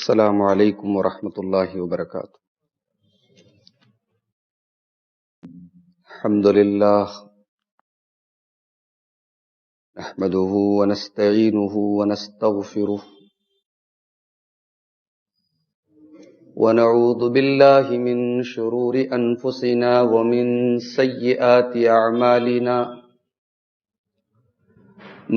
السلام علیکم ورحمۃ اللہ وبرکاتہ۔ الحمد للہ نحمده ونستعینه ونستغفره ونعوذ باللہ من شرور انفسنا ومن سیئات اعمالنا،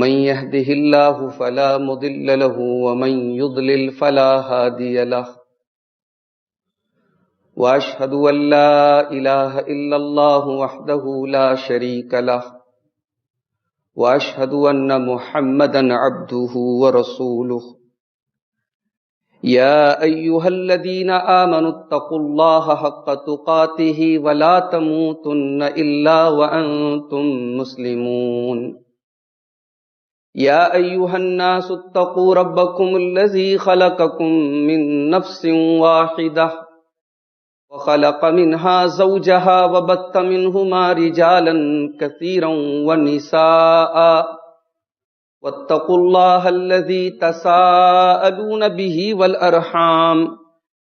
من يهده الله فلا مضل له ومن يضلل فلا هادي له، واشهد ان لا اله الا الله وحده لا شريك له، واشهد ان محمدا عبده ورسوله۔ يا ايها الذين آمنوا اتقوا الله حق تقاته ولا تموتن الا وانتم مسلمون۔ يا أيها الناس اتقوا ربكم الذي خلقكم من نفس واحدة وخلق منها زوجها وبث منهما رجالا كثيرا ونساء، واتقوا الله الذي تساءلون به والأرحام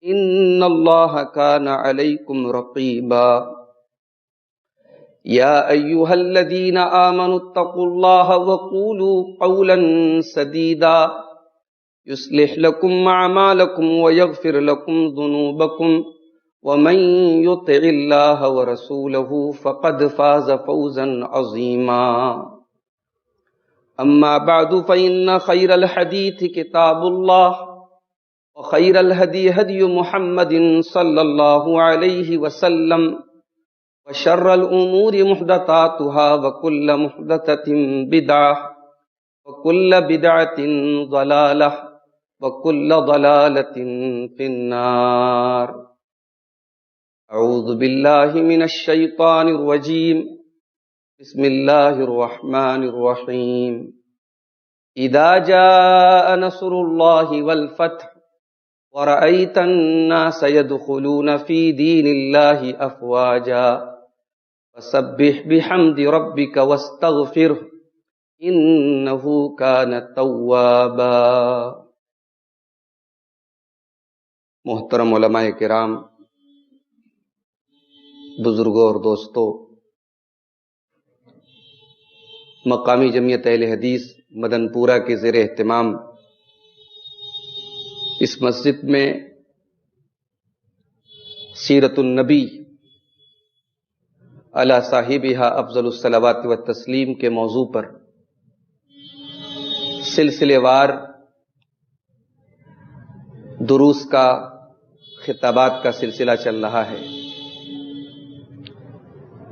إن الله كان عليكم رقيبا۔ يا أيها الذين آمنوا اتقوا الله وقولوا قولا سديدا يصلح لكم أعمالكم ويغفر لكم ذنوبكم، ومن يطع الله ورسوله فقد فاز فوزا عظيما۔ أما بعد فإن خير الحديث كتاب الله، وخير الهدي هدي محمد صلى الله عليه وسلم، وشر الأمور محدثاتها وكل محدثة بدعة وكل بدعة ضلالة وكل ضلالة في النار۔ أعوذ بالله من الشيطان الرجيم، بسم الله الرحمن الرحيم۔ إذا جاء نصر الله والفتح ورأيت الناس يدخلون في دين الله أفواجا فسبح بحمد ربك واستغفره إنه كان توابا۔ محترم علماء کرام، بزرگوں اور دوستوں، مقامی جمعیت اہل حدیث مدن پورہ کے زیر اہتمام اس مسجد میں سیرت النبی علی صاحبہا افضل الصلوات والتسلیم کے موضوع پر سلسلے وار دروس کا، خطابات کا سلسلہ چل رہا ہے،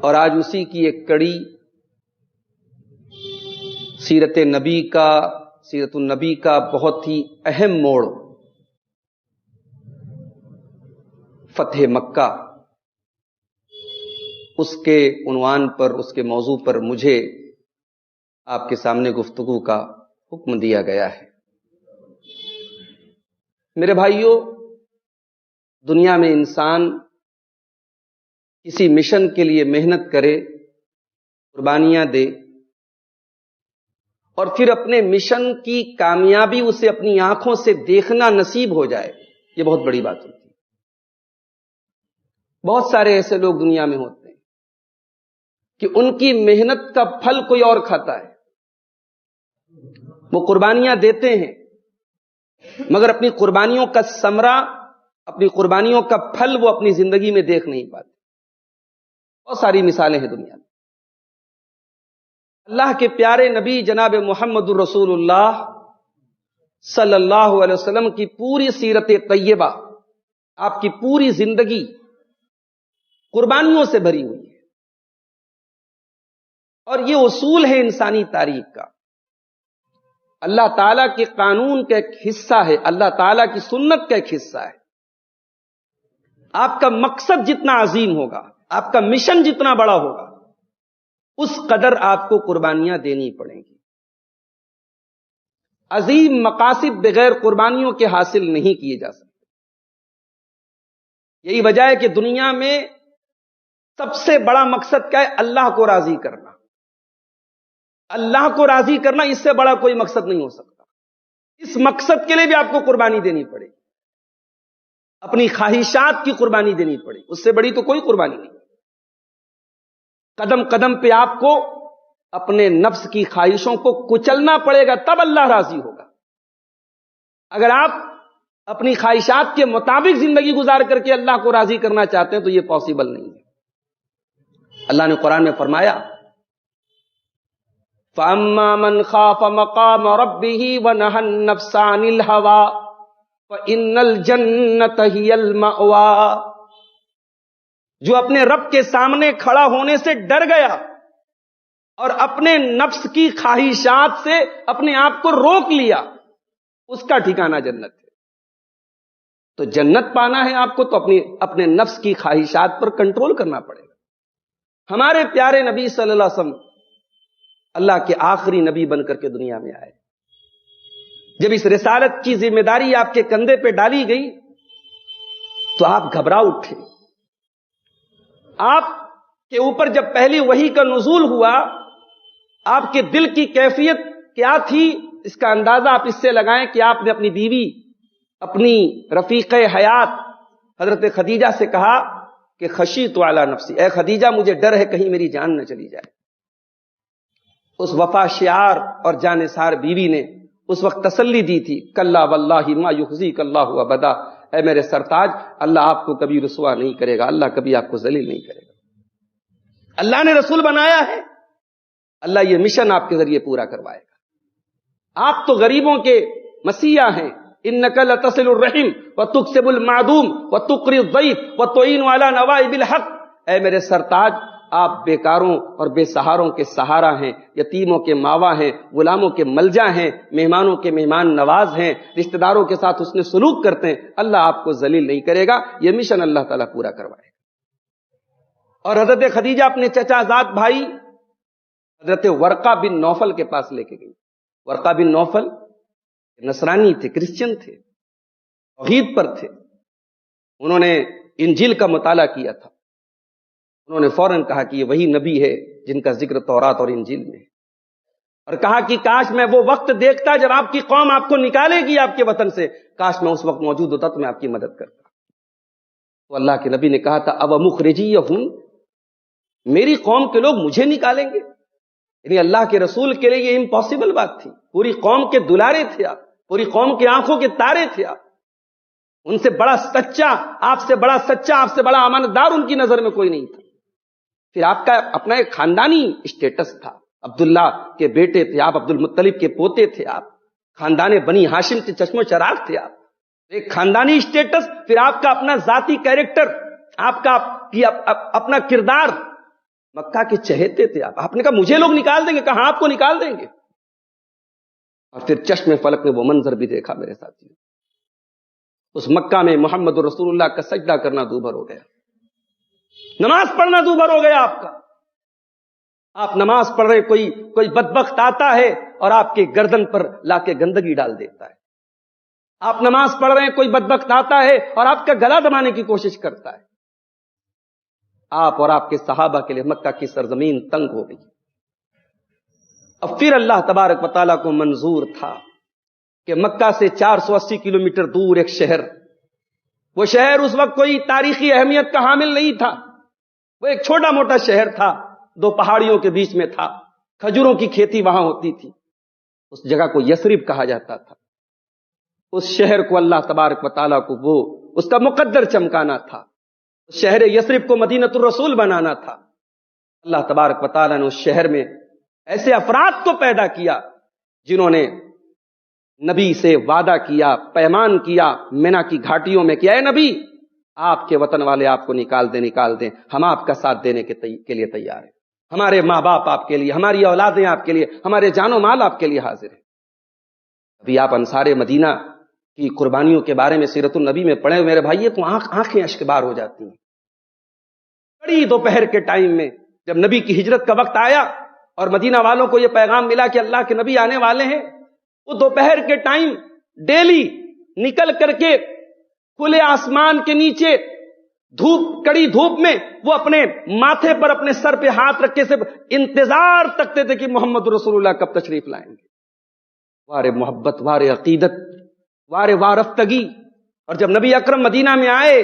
اور آج اسی کی ایک کڑی سیرت النبی کا بہت ہی اہم موڑ، فتح مکہ، اس کے عنوان پر، اس کے موضوع پر مجھے آپ کے سامنے گفتگو کا حکم دیا گیا ہے۔ میرے بھائیوں، دنیا میں انسان کسی مشن کے لیے محنت کرے، قربانیاں دے، اور پھر اپنے مشن کی کامیابی اسے اپنی آنکھوں سے دیکھنا نصیب ہو جائے، یہ بہت بڑی بات ہوتی ہے۔ بہت سارے ایسے لوگ دنیا میں ہوتے ہیں کہ ان کی محنت کا پھل کوئی اور کھاتا ہے، وہ قربانیاں دیتے ہیں مگر اپنی قربانیوں کا ثمرہ، اپنی قربانیوں کا پھل وہ اپنی زندگی میں دیکھ نہیں پاتے۔ بہت ساری مثالیں ہیں دنیا میں۔ اللہ کے پیارے نبی جناب محمد الرسول اللہ صلی اللہ علیہ وسلم کی پوری سیرت طیبہ، آپ کی پوری زندگی قربانیوں سے بھری ہوئی ہے، اور یہ اصول ہے انسانی تاریخ کا، اللہ تعالیٰ کے قانون کا ایک حصہ ہے، اللہ تعالیٰ کی سنت کا ایک حصہ ہے۔ آپ کا مقصد جتنا عظیم ہوگا، آپ کا مشن جتنا بڑا ہوگا، اس قدر آپ کو قربانیاں دینی پڑیں گی۔ عظیم مقاصد بغیر قربانیوں کے حاصل نہیں کیے جا سکتے۔ یہی وجہ ہے کہ دنیا میں سب سے بڑا مقصد کیا ہے؟ اللہ کو راضی کرنا۔ اللہ کو راضی کرنا، اس سے بڑا کوئی مقصد نہیں ہو سکتا۔ اس مقصد کے لیے بھی آپ کو قربانی دینی پڑے گی۔ اپنی خواہشات کی قربانی دینی پڑی، اس سے بڑی تو کوئی قربانی نہیں۔ قدم قدم پہ آپ کو اپنے نفس کی خواہشوں کو کچلنا پڑے گا، تب اللہ راضی ہوگا۔ اگر آپ اپنی خواہشات کے مطابق زندگی گزار کر کے اللہ کو راضی کرنا چاہتے ہیں تو یہ پاسبل نہیں ہے۔ اللہ نے قرآن میں فرمایا فَأَمَّا مَنْ خَافَ مَقَامَ رَبِّهِ وَنَهَى النَّفْسَ عَنِ الْهَوَىٰ فَإِنَّ الْجَنَّةَ هِيَ الْمَأْوَىٰ، جو اپنے رب کے سامنے کھڑا ہونے سے ڈر گیا اور اپنے نفس کی خواہشات سے اپنے آپ کو روک لیا، اس کا ٹھکانہ جنت ہے۔ تو جنت پانا ہے آپ کو تو اپنے نفس کی خواہشات پر کنٹرول کرنا پڑے گا۔ ہمارے پیارے نبی صلی اللہ علیہ وسلم اللہ کے آخری نبی بن کر کے دنیا میں آئے۔ جب اس رسالت کی ذمہ داری آپ کے کندھے پہ ڈالی گئی تو آپ گھبرا اٹھے۔ آپ کے اوپر جب پہلی وحی کا نزول ہوا، آپ کے دل کی کیفیت کیا تھی، اس کا اندازہ آپ اس سے لگائیں کہ آپ نے اپنی بیوی، اپنی رفیق حیات حضرت خدیجہ سے کہا کہ خشیت علی نفسی، اے خدیجہ مجھے ڈر ہے کہیں میری جان نہ چلی جائے۔ اس وفا شعار اور جانثار بیوی نے اس وقت تسلی دی تھی، کلا واللہ ما یخزیک اللہ ابدا، اے میرے سرتاج اللہ آپ کو کبھی رسوا نہیں کرے گا، اللہ کبھی آپ کو ذلیل نہیں کرے گا۔ اللہ نے رسول بنایا ہے، اللہ یہ مشن آپ کے ذریعے پورا کروائے گا۔ آپ تو غریبوں کے مسیحا ہیں، انک لتصل الرحم وتکسب المعدوم وتقری الضیف وتعین علی نوائب الحق، اے میرے سرتاج آپ بیکاروں اور بے سہاروں کے سہارا ہیں، یتیموں کے ماوا ہیں، غلاموں کے ملجا ہیں، مہمانوں کے مہمان نواز ہیں، رشتہ داروں کے ساتھ حسن سلوک کرتے ہیں، اللہ آپ کو ذلیل نہیں کرے گا، یہ مشن اللہ تعالیٰ پورا کروائے گا۔ اور حضرت خدیجہ اپنے چچا زاد بھائی حضرت ورقہ بن نوفل کے پاس لے کے گئی۔ ورقہ بن نوفل نصرانی تھے، کرسچن تھے، توحید پر تھے۔ انہوں نے انجیل کا مطالعہ کیا تھا، انہوں نے فوراً کہا کہ یہ وہی نبی ہے جن کا ذکر تورات اور انجیل میں ہے، اور کہا کہ کاش میں وہ وقت دیکھتا جب آپ کی قوم آپ کو نکالے گی آپ کے وطن سے، کاش میں اس وقت موجود ہوتا تو میں آپ کی مدد کرتا۔ تو اللہ کے نبی نے کہا تھا اب مخرجیہم، میری قوم کے لوگ مجھے نکالیں گے؟ یعنی اللہ کے رسول کے لیے یہ امپاسبل بات تھی۔ پوری قوم کے دلارے تھے آپ، پوری قوم کی آنکھوں کے تارے تھے آپ، ان سے بڑا سچا، آپ سے بڑا سچا، آپ سے بڑا امانتدار ان کی نظر میں کوئی نہیں تھا۔ پھر آپ کا اپنا ایک خاندانی اسٹیٹس تھا، عبداللہ کے بیٹے تھے آپ، عبد المطلب کے پوتے تھے آپ، خاندان بنی ہاشم کے چشم و چراغ تھے آپ، ایک خاندانی اسٹیٹس، پھر آپ کا اپنا ذاتی کیریکٹر، آپ کا اپنا کردار، مکہ کے چہیتے تھے آپ نے کہا مجھے لوگ نکال دیں گے، کہاں آپ کو نکال دیں گے؟ اور پھر چشم فلک میں وہ منظر بھی دیکھا میرے ساتھی، اس مکہ میں محمد رسول اللہ کا سجدہ کرنا دوبھر ہو گیا، نماز پڑھنا دوبھر ہو گیا آپ کا۔ آپ نماز پڑھ رہے، کوئی بدبخت آتا ہے اور آپ کے گردن پر لا کے گندگی ڈال دیتا ہے۔ آپ نماز پڑھ رہے ہیں، کوئی بدبخت آتا ہے اور آپ کا گلا دبانے کی کوشش کرتا ہے۔ آپ اور آپ کے صحابہ کے لیے مکہ کی سرزمین تنگ ہو گئی۔ اب پھر اللہ تبارک و تعالیٰ کو منظور تھا کہ مکہ سے 480 کلومیٹر دور ایک شہر، وہ شہر اس وقت کوئی تاریخی اہمیت کا حامل نہیں تھا، وہ ایک چھوٹا موٹا شہر تھا، 2 پہاڑیوں کے بیچ میں تھا، کھجوروں کی کھیتی وہاں ہوتی تھی، اس جگہ کو یثرب کہا جاتا تھا۔ اس شہر کو اللہ تبارک و تعالیٰ کو وہ اس کا مقدر چمکانا تھا، شہر یثرب کو مدینۃ الرسول بنانا تھا۔ اللہ تبارک و تعالیٰ نے اس شہر میں ایسے افراد کو پیدا کیا جنہوں نے نبی سے وعدہ کیا، پیمان کیا مینا کی گھاٹیوں میں کہ اے نبی آپ کے وطن والے آپ کو نکال دیں، ہم آپ کا ساتھ دینے کے لیے تیار ہیں، ہمارے ماں باپ آپ کے لیے، ہماری اولادیں آپ کے لیے، ہمارے جان و مال آپ کے لیے حاضر ہیں۔ ابھی آپ انصار مدینہ کی قربانیوں کے بارے میں سیرت النبی میں پڑھے میرے بھائی تو آنکھیں اشکبار ہو جاتی ہیں۔ بڑی دوپہر کے ٹائم میں جب نبی کی ہجرت کا وقت آیا اور مدینہ والوں کو یہ پیغام ملا کہ اللہ کے نبی آنے والے ہیں، وہ دوپہر کے ٹائم ڈیلی نکل کر کے کھلے آسمان کے نیچے کڑی دھوپ میں وہ اپنے ماتھے پر اپنے سر پہ ہاتھ رکھ کے صرف انتظار تکتے تھے کہ محمد رسول اللہ کب تشریف لائیں گے۔ وارے محبت، وارے عقیدت، وارے وارفتگی اور جب نبی اکرم مدینہ میں آئے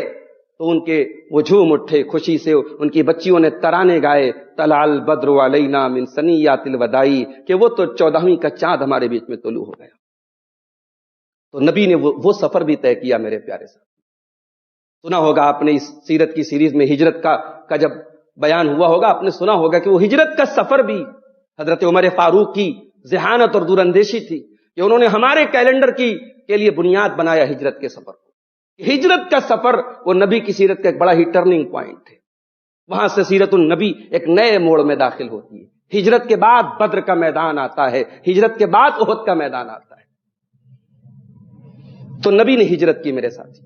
تو ان کے وہ جھوم اٹھے خوشی سے، ان کی بچیوں نے ترانے گائے، طلع البدر علینا من ثنیات الوداع، کہ وہ تو 14ویں کا چاند ہمارے بیچ میں طلوع ہو گیا۔ تو نبی نے وہ سفر بھی طے کیا میرے پیارے صاحب۔ سنا ہوگا آپ نے اس سیرت کی سیریز میں ہجرت کا جب بیان ہوا ہوگا، آپ نے سنا ہوگا کہ وہ ہجرت کا سفر بھی حضرت عمر فاروق کی ذہانت اور دور اندیشی تھی کہ انہوں نے ہمارے کیلنڈر کے لیے بنیاد بنایا ہجرت کے سفر کو۔ ہجرت کا سفر وہ نبی کی سیرت کا ایک بڑا ہی ٹرننگ پوائنٹ ہے۔ وہاں سے سیرت النبی ایک نئے موڑ میں داخل ہوتی ہے۔ ہجرت کے بعد بدر کا میدان آتا ہے، ہجرت کے بعد احد کا میدان آتا ہے۔ تو نبی نے ہجرت کی میرے ساتھی۔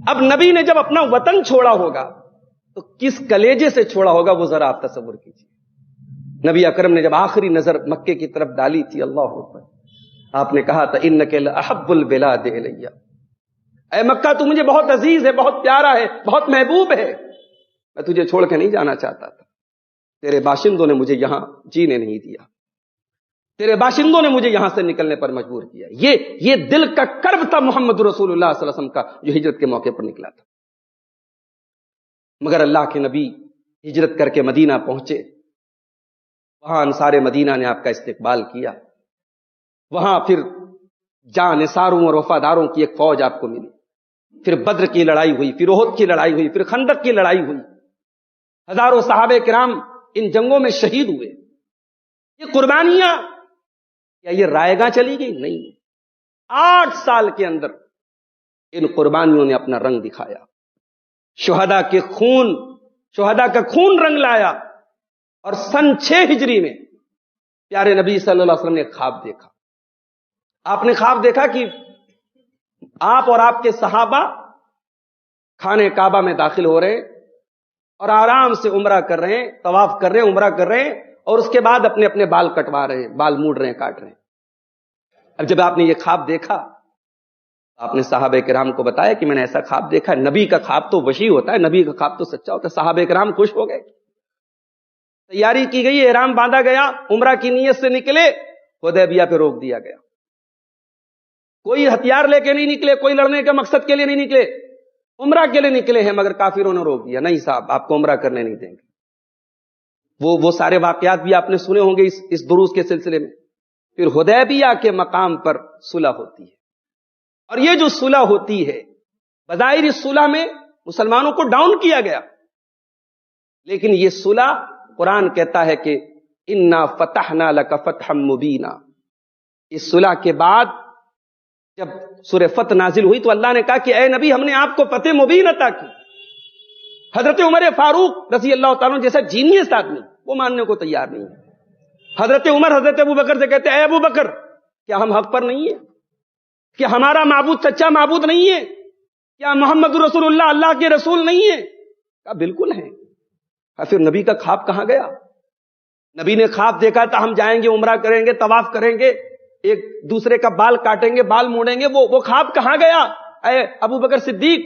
اب نبی نے جب اپنا وطن چھوڑا ہوگا تو کس کلیجے سے چھوڑا ہوگا وہ ذرا آپ تصور کیجیے۔ نبی اکرم نے جب آخری نظر مکے کی طرف ڈالی تھی، اللہ اکبر، آپ نے کہا تھا انک لاحب البلاد الی، اے مکہ تو مجھے بہت عزیز ہے، بہت پیارا ہے، بہت محبوب ہے، میں تجھے چھوڑ کے نہیں جانا چاہتا تھا، تیرے باشندوں نے مجھے یہاں جینے نہیں دیا، تیرے باشندوں نے مجھے یہاں سے نکلنے پر مجبور کیا۔ یہ دل کا کرب تھا محمد رسول اللہ صلی اللہ علیہ وسلم کا، جو ہجرت کے موقع پر نکلا تھا۔ مگر اللہ کے نبی ہجرت کر کے مدینہ پہنچے، وہاں انصار مدینہ نے آپ کا استقبال کیا، وہاں پھر جانثاروں اور وفاداروں کی ایک فوج آپ کو ملی، پھر بدر کی لڑائی ہوئی، پھر احد کی لڑائی ہوئی، پھر خندق کی لڑائی ہوئی، ہزاروں صحابہ کرام ان جنگوں میں شہید ہوئے۔ یہ قربانیاں کیا یہ رائے گاں چلی گئی؟ نہیں، 8 سال کے اندر ان قربانیوں نے اپنا رنگ دکھایا، شہداء کا خون رنگ لایا۔ اور سن 6 ہجری میں پیارے نبی صلی اللہ علیہ وسلم نے خواب دیکھا۔ آپ نے خواب دیکھا کہ آپ اور آپ کے صحابہ خانہ کعبہ میں داخل ہو رہے ہیں اور آرام سے عمرہ کر رہے ہیں، طواف کر رہے ہیں، عمرہ کر رہے ہیں، اور اس کے بعد اپنے اپنے بال کٹوا رہے ہیں، بال موڑ رہے ہیں، کاٹ رہے ہیں۔ اب جب آپ نے یہ خواب دیکھا، آپ نے صحابہ کرام کو بتایا کہ میں نے ایسا خواب دیکھا ہے۔ نبی کا خواب تو وحی ہوتا ہے، نبی کا خواب تو سچا ہوتا ہے۔ صحابہ کرام خوش ہو گئے، تیاری کی گئی، احرام باندھا گیا، عمرہ کی نیت سے نکلے، حدیبیہ پہ روک دیا گیا۔ کوئی ہتھیار لے کے نہیں نکلے، کوئی لڑنے کے مقصد کے لیے نہیں نکلے، عمرہ کے لیے نکلے ہیں، مگر کافروں نے روک دیا، نہیں صاحب آپ کو عمرہ کرنے نہیں دیں گے۔ وہ سارے واقعات بھی آپ نے سنے ہوں گے اس دروس کے سلسلے میں۔ پھر حدیبیہ کے مقام پر صلح ہوتی ہے، اور یہ جو صلح ہوتی ہے، بظاہر اس صلح میں مسلمانوں کو ڈاؤن کیا گیا، لیکن یہ صلح قرآن کہتا ہے کہ انا فتحنا لک فتحا مبینا۔ اس صلح کے بعد جب سورہ فتح نازل ہوئی تو اللہ نے کہا کہ اے نبی ہم نے آپ کو فتح مبین عطا کی۔ حضرت عمر فاروق رضی اللہ تعالیٰ جیسا جینیس آدمی وہ ماننے کو تیار نہیں ہے۔ حضرت عمر حضرت ابو بکر سے کہتے ہیں اے ابو بکر کیا ہم حق پر نہیں ہیں؟ کیا ہمارا معبود سچا معبود نہیں ہے؟ کیا محمد رسول اللہ اللہ کے رسول نہیں ہے؟ کہا بالکل ہے۔ پھر نبی کا خواب کہاں گیا؟ نبی نے خواب دیکھا تھا ہم جائیں گے، عمرہ کریں گے، طواف کریں گے، ایک دوسرے کا بال کاٹیں گے، بال موڑیں گے، وہ خواب کہاں گیا اے ابو بکر صدیق؟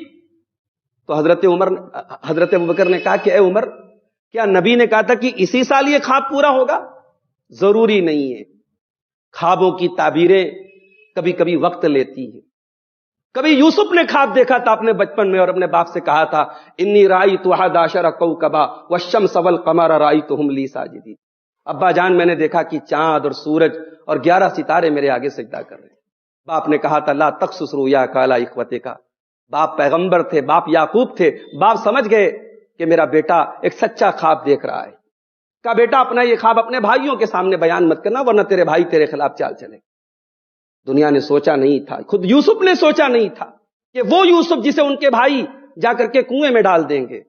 تو حضرت ابو بکر نے کہا کہ اے عمر کیا نبی نے کہا تھا کہ اسی سال یہ خواب پورا ہوگا؟ ضروری نہیں ہے، خوابوں کی تعبیریں کبھی کبھی وقت لیتی ہیں۔ کبھی یوسف نے خواب دیکھا تھا اپنے بچپن میں اور اپنے باپ سے کہا تھا انی رأیت 11 کوكبا والشمس والقمر رأیتهم لی ساجدین، ابا جان میں نے دیکھا کہ چاند اور سورج اور 11 ستارے میرے آگے سجدہ کر رہے ہیں۔ باپ نے کہا تھا لا تقصص رؤیاک علی اخوتک، باپ پیغمبر تھے، باپ یعقوب تھے، باپ سمجھ گئے کہ میرا بیٹا ایک سچا خواب دیکھ رہا ہے۔ کہا بیٹا اپنا یہ خواب اپنے بھائیوں کے سامنے بیان مت کرنا ورنہ تیرے بھائی تیرے خلاف چال چلے۔ دنیا نے سوچا نہیں تھا، خود یوسف نے سوچا نہیں تھا کہ وہ یوسف جسے ان کے بھائی جا کر کے کنویں میں ڈال دیں گے،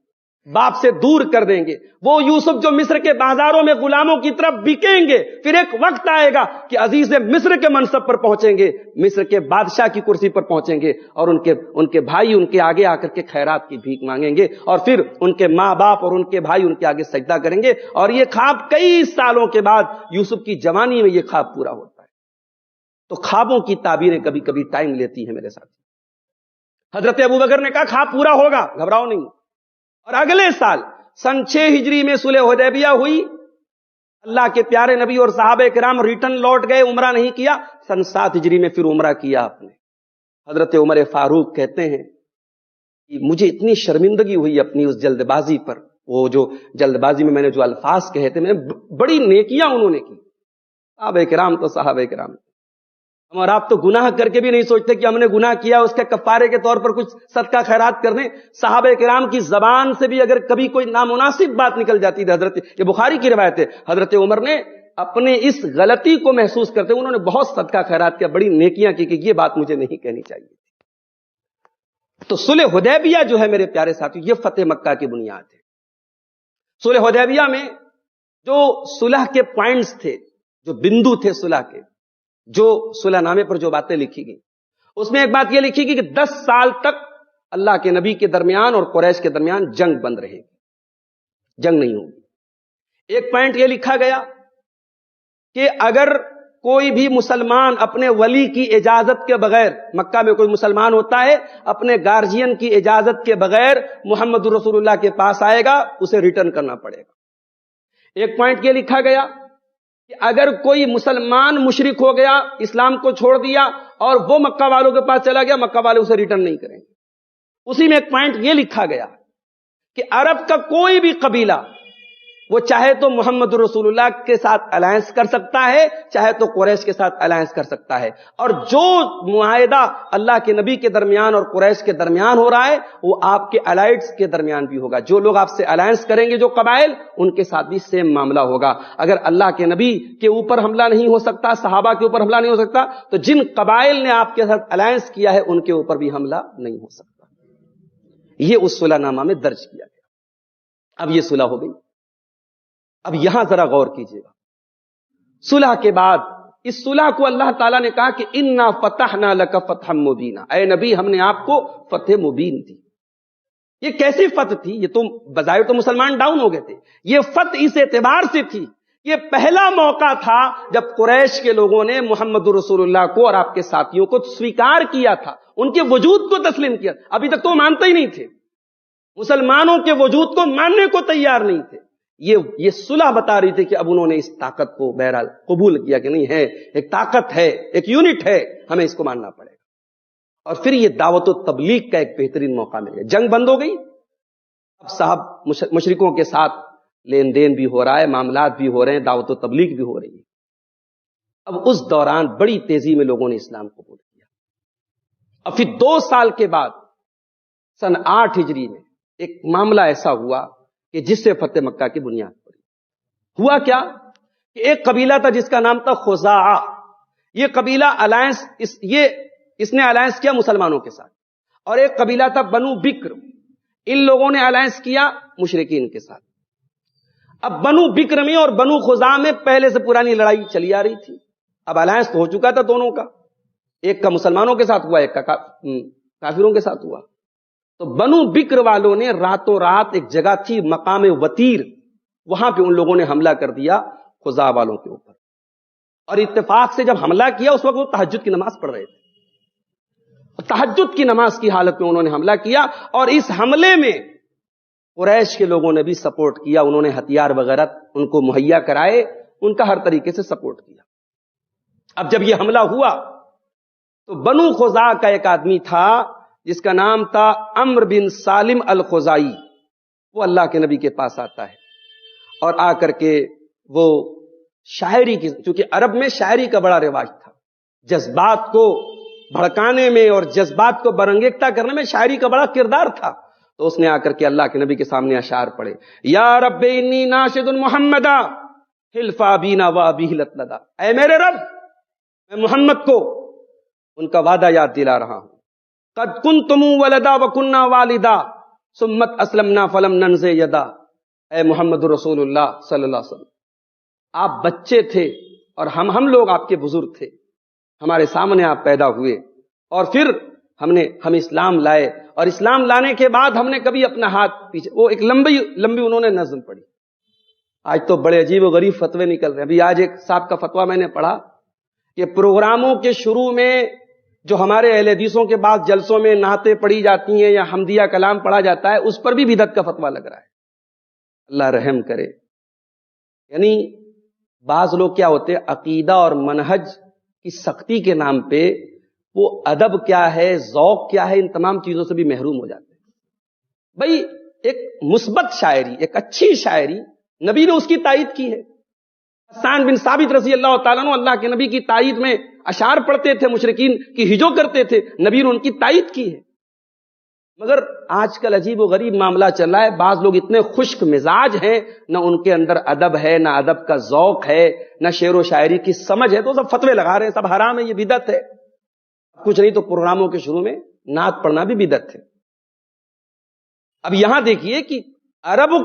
باپ سے دور کر دیں گے، وہ یوسف جو مصر کے بازاروں میں غلاموں کی طرف بکیں گے، پھر ایک وقت آئے گا کہ عزیز مصر کے منصب پر پہنچیں گے، مصر کے بادشاہ کی کرسی پر پہنچیں گے، اور ان کے بھائی ان کے آگے آ کر کے خیرات کی بھیک مانگیں گے، اور پھر ان کے ماں باپ اور ان کے بھائی ان کے آگے سجدہ کریں گے، اور یہ خواب کئی سالوں کے بعد یوسف کی جوانی میں یہ خواب پورا ہوتا ہے۔ تو خوابوں کی تعبیریں کبھی کبھی ٹائم لیتی ہیں میرے ساتھ۔ حضرت ابو بکر نے کہا خواب پورا ہوگا، گھبراؤ نہیں۔ اور اگلے سال سن 6 ہجری میں صلح حدیبیہ ہوئی، اللہ کے پیارے نبی اور صحابہ کرام ریٹرن لوٹ گئے، عمرہ نہیں کیا۔ سن 7 ہجری میں پھر عمرہ کیا آپ نے، حضرت عمر فاروق کہتے ہیں کہ مجھے اتنی شرمندگی ہوئی اپنی اس جلد بازی پر، وہ جو جلد بازی میں نے جو الفاظ کہے تھے، میں بڑی نیکیاں انہوں نے کی، صحابہ کرام تو صحابہ کرام، ہم اور آپ تو گناہ کر کے بھی نہیں سوچتے کہ ہم نے گناہ کیا اس کے کفارے کے طور پر کچھ صدقہ خیرات کر دیں۔ صحابہ کرام کی زبان سے بھی اگر کبھی کوئی نامناسب بات نکل جاتی تھی، یہ بخاری کی روایت ہے، حضرت عمر نے اپنے اس غلطی کو محسوس کرتے ہوئے انہوں نے بہت صدقہ خیرات کیا، بڑی نیکیاں کی کہ یہ بات مجھے نہیں کہنی چاہیے۔ تو صلح حدیبیہ جو ہے میرے پیارے ساتھی، یہ فتح مکہ کی بنیاد ہے۔ صلح حدیبیہ میں جو صلح کے پوائنٹس تھے، جو بندو تھے صلح کے، جو صلح نامے پر جو باتیں لکھی گئی، اس میں ایک بات یہ لکھی گئی کہ 10 سال تک اللہ کے نبی کے درمیان اور قریش کے درمیان جنگ بند رہے گی، جنگ نہیں ہوگی۔ ایک پوائنٹ یہ لکھا گیا کہ اگر کوئی بھی مسلمان اپنے ولی کی اجازت کے بغیر، مکہ میں کوئی مسلمان ہوتا ہے، اپنے گارجین کی اجازت کے بغیر محمد رسول اللہ کے پاس آئے گا، اسے ریٹرن کرنا پڑے گا۔ ایک پوائنٹ یہ لکھا گیا کہ اگر کوئی مسلمان مشرک ہو گیا، اسلام کو چھوڑ دیا اور وہ مکہ والوں کے پاس چلا گیا، مکہ والے اسے ریٹرن نہیں کریں گے۔ اسی میں ایک پوائنٹ یہ لکھا گیا کہ عرب کا کوئی بھی قبیلہ وہ چاہے تو محمد رسول اللہ کے ساتھ الائنس کر سکتا ہے، چاہے تو قریش کے ساتھ الائنس کر سکتا ہے، اور جو معاہدہ اللہ کے نبی کے درمیان اور قریش کے درمیان ہو رہا ہے وہ آپ کے الائٹس کے درمیان بھی ہوگا۔ جو لوگ آپ سے الائنس کریں گے، جو قبائل، ان کے ساتھ بھی سیم معاملہ ہوگا۔ اگر اللہ کے نبی کے اوپر حملہ نہیں ہو سکتا، صحابہ کے اوپر حملہ نہیں ہو سکتا، تو جن قبائل نے آپ کے ساتھ الائنس کیا ہے ان کے اوپر بھی حملہ نہیں ہو سکتا۔ یہ اس صلح نامہ میں درج کیا گیا۔ اب یہ صلح ہو گئی۔ اب یہاں ذرا غور کیجیے گا، صلح کے بعد اس صلح کو اللہ تعالیٰ نے کہا کہ انا فتحنا لک فتحا مبینا، اے نبی ہم نے آپ کو فتح مبین دی۔ یہ کیسی فتح تھی؟ یہ تم بظاہر تو مسلمان ڈاؤن ہو گئے تھے، یہ فتح اس اعتبار سے تھی، یہ پہلا موقع تھا جب قریش کے لوگوں نے محمد رسول اللہ کو اور آپ کے ساتھیوں کو سویکار کیا تھا، ان کے وجود کو تسلیم کیا۔ ابھی تک تو وہ مانتے ہی نہیں تھے، مسلمانوں کے وجود کو ماننے کو تیار نہیں تھے۔ یہ صلح بتا رہی تھی کہ اب انہوں نے اس طاقت کو بہرحال قبول کیا کہ نہیں ہے، ایک طاقت ہے، ایک یونٹ ہے، ہمیں اس کو ماننا پڑے گا۔ اور پھر یہ دعوت و تبلیغ کا ایک بہترین موقع مل گیا۔ جنگ بند ہو گئی، اب صاحب مشرکوں کے ساتھ لین دین بھی ہو رہا ہے، معاملات بھی ہو رہے ہیں، دعوت و تبلیغ بھی ہو رہی ہے۔ اب اس دوران بڑی تیزی میں لوگوں نے اسلام قبول کیا۔ اور پھر 2 سال کے بعد سن 8 ہجری میں ایک معاملہ ایسا ہوا کہ جس سے فتح مکہ کی بنیاد پڑی۔ ہوا کیا کہ ایک قبیلہ تھا جس کا نام تھا خزاعہ۔ یہ قبیلہ اس نے الائنس کیا مسلمانوں کے ساتھ، اور ایک قبیلہ تھا بنو بکر، ان لوگوں نے الائنس کیا مشرکین کے ساتھ۔ اب بنو بکر میں اور بنو خزاعہ میں پہلے سے پرانی لڑائی چلی آ رہی تھی، اب الائنس تو ہو چکا تھا دونوں کا، ایک کا مسلمانوں کے ساتھ ہوا، ایک کا کافروں کے ساتھ ہوا۔ تو بنو بکر والوں نے راتوں رات، ایک جگہ تھی مقام وتیر، وہاں پہ ان لوگوں نے حملہ کر دیا خزاعہ والوں کے اوپر، اور اتفاق سے جب حملہ کیا اس وقت وہ تہجد کی نماز پڑھ رہے تھے، تہجد کی نماز کی حالت میں انہوں نے حملہ کیا، اور اس حملے میں قریش کے لوگوں نے بھی سپورٹ کیا، انہوں نے ہتھیار وغیرہ ان کو مہیا کرائے، ان کا ہر طریقے سے سپورٹ کیا۔ اب جب یہ حملہ ہوا تو بنو خزاعہ کا ایک آدمی تھا جس کا نام تھا عمرو بن سالم الخزائی، وہ اللہ کے نبی کے پاس آتا ہے اور آ کر کے وہ شاعری کی، چونکہ عرب میں شاعری کا بڑا رواج تھا، جذبات کو بھڑکانے میں اور جذبات کو برانگیختہ کرنے میں شاعری کا بڑا کردار تھا، تو اس نے آ کر کے اللہ کے نبی کے سامنے اشعار پڑھے، یا رب انی ناشد محمدا حلفا بینا و ابی لدا، اے میرے رب میں محمد کو ان کا وعدہ یاد دلا رہا ہوں، قد کنتم ولدا وکنا والدا ثم اسلمنا فلم ننز یدا، اے محمد رسول اللہ صلی اللہ علیہ وسلم آپ بچے تھے اور ہم لوگ آپ کے بزرگ تھے، ہمارے سامنے آپ پیدا ہوئے، اور پھر ہم اسلام لائے، اور اسلام لانے کے بعد ہم نے کبھی اپنا ہاتھ پیچھے، وہ ایک لمبی انہوں نے نظم پڑھی۔ آج تو بڑے عجیب و غریب فتوے نکل رہے ہیں۔ ابھی آج ایک صاحب کا فتویٰ میں نے پڑھا کہ پروگراموں کے شروع میں جو ہمارے اہل حدیثوں کے بعد جلسوں میں نعتیں پڑھی جاتی ہیں یا حمدیہ کلام پڑھا جاتا ہے، اس پر بھی بدعت کا فتویٰ لگ رہا ہے۔ اللہ رحم کرے۔ یعنی بعض لوگ کیا ہوتے ہیں، عقیدہ اور منہج کی سختی کے نام پہ وہ ادب کیا ہے، ذوق کیا ہے، ان تمام چیزوں سے بھی محروم ہو جاتے ہیں۔ بھئی ایک مثبت شاعری، ایک اچھی شاعری، نبی نے اس کی تائید کی ہے۔ حسان بن ثابت رضی اللہ تعالیٰ عنہ اللہ کے نبی کی تائید میں اشعار پڑھتے تھے، مشرکین کی ہجو کرتے تھے، نبی نے ان کی تائید کی ہے۔ مگر آج کل عجیب و غریب معاملہ چل رہا ہے، بعض لوگ اتنے خشک مزاج ہیں، نہ ان کے اندر ادب ہے، نہ ادب کا ذوق ہے، نہ شعر و شاعری کی سمجھ ہے، تو سب فتوے لگا رہے ہیں، سب حرام ہے، یہ بدعت ہے۔ کچھ نہیں تو پروگراموں کے شروع میں نعت پڑھنا بھی بدعت ہے۔ اب یہاں دیکھیے کہ عربوں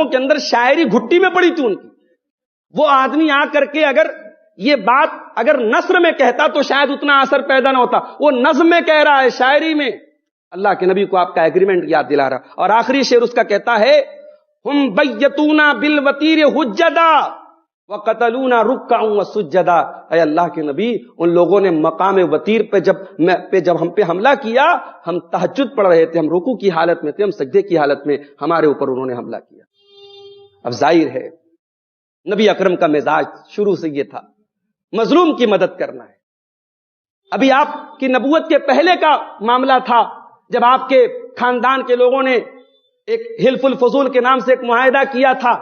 کے اندر شاعری گھٹی میں پڑی تھی ان کی۔ وہ آدمی آ کر کے اگر یہ بات اگر نثر میں کہتا تو شاید اتنا اثر پیدا نہ ہوتا، وہ نظم میں کہہ رہا ہے، شاعری میں۔ اللہ کے نبی کو آپ کا ایگریمنٹ یاد دلا رہا، اور آخری شعر اس کا کہتا ہے ہم بیتونا بالوتیر حجدا وقتلونا رکعا وسجدا۔ اے اللہ کے نبی، ان لوگوں نے مقام وتیر پہ جب ہم پہ حملہ کیا، ہم تہجد پڑھ رہے تھے، ہم رکوع کی حالت میں تھے، ہم سجدے کی حالت میں، ہمارے اوپر انہوں نے حملہ کیا۔ اب ظاہر ہے نبی اکرم کا مزاج شروع سے یہ تھا، مظلوم کی مدد کرنا ہے۔ ابھی آپ کی نبوت کے پہلے کا معاملہ تھا، جب آپ کے خاندان کے لوگوں نے ایک حلف الفضول کے نام سے ایک معاہدہ کیا تھا۔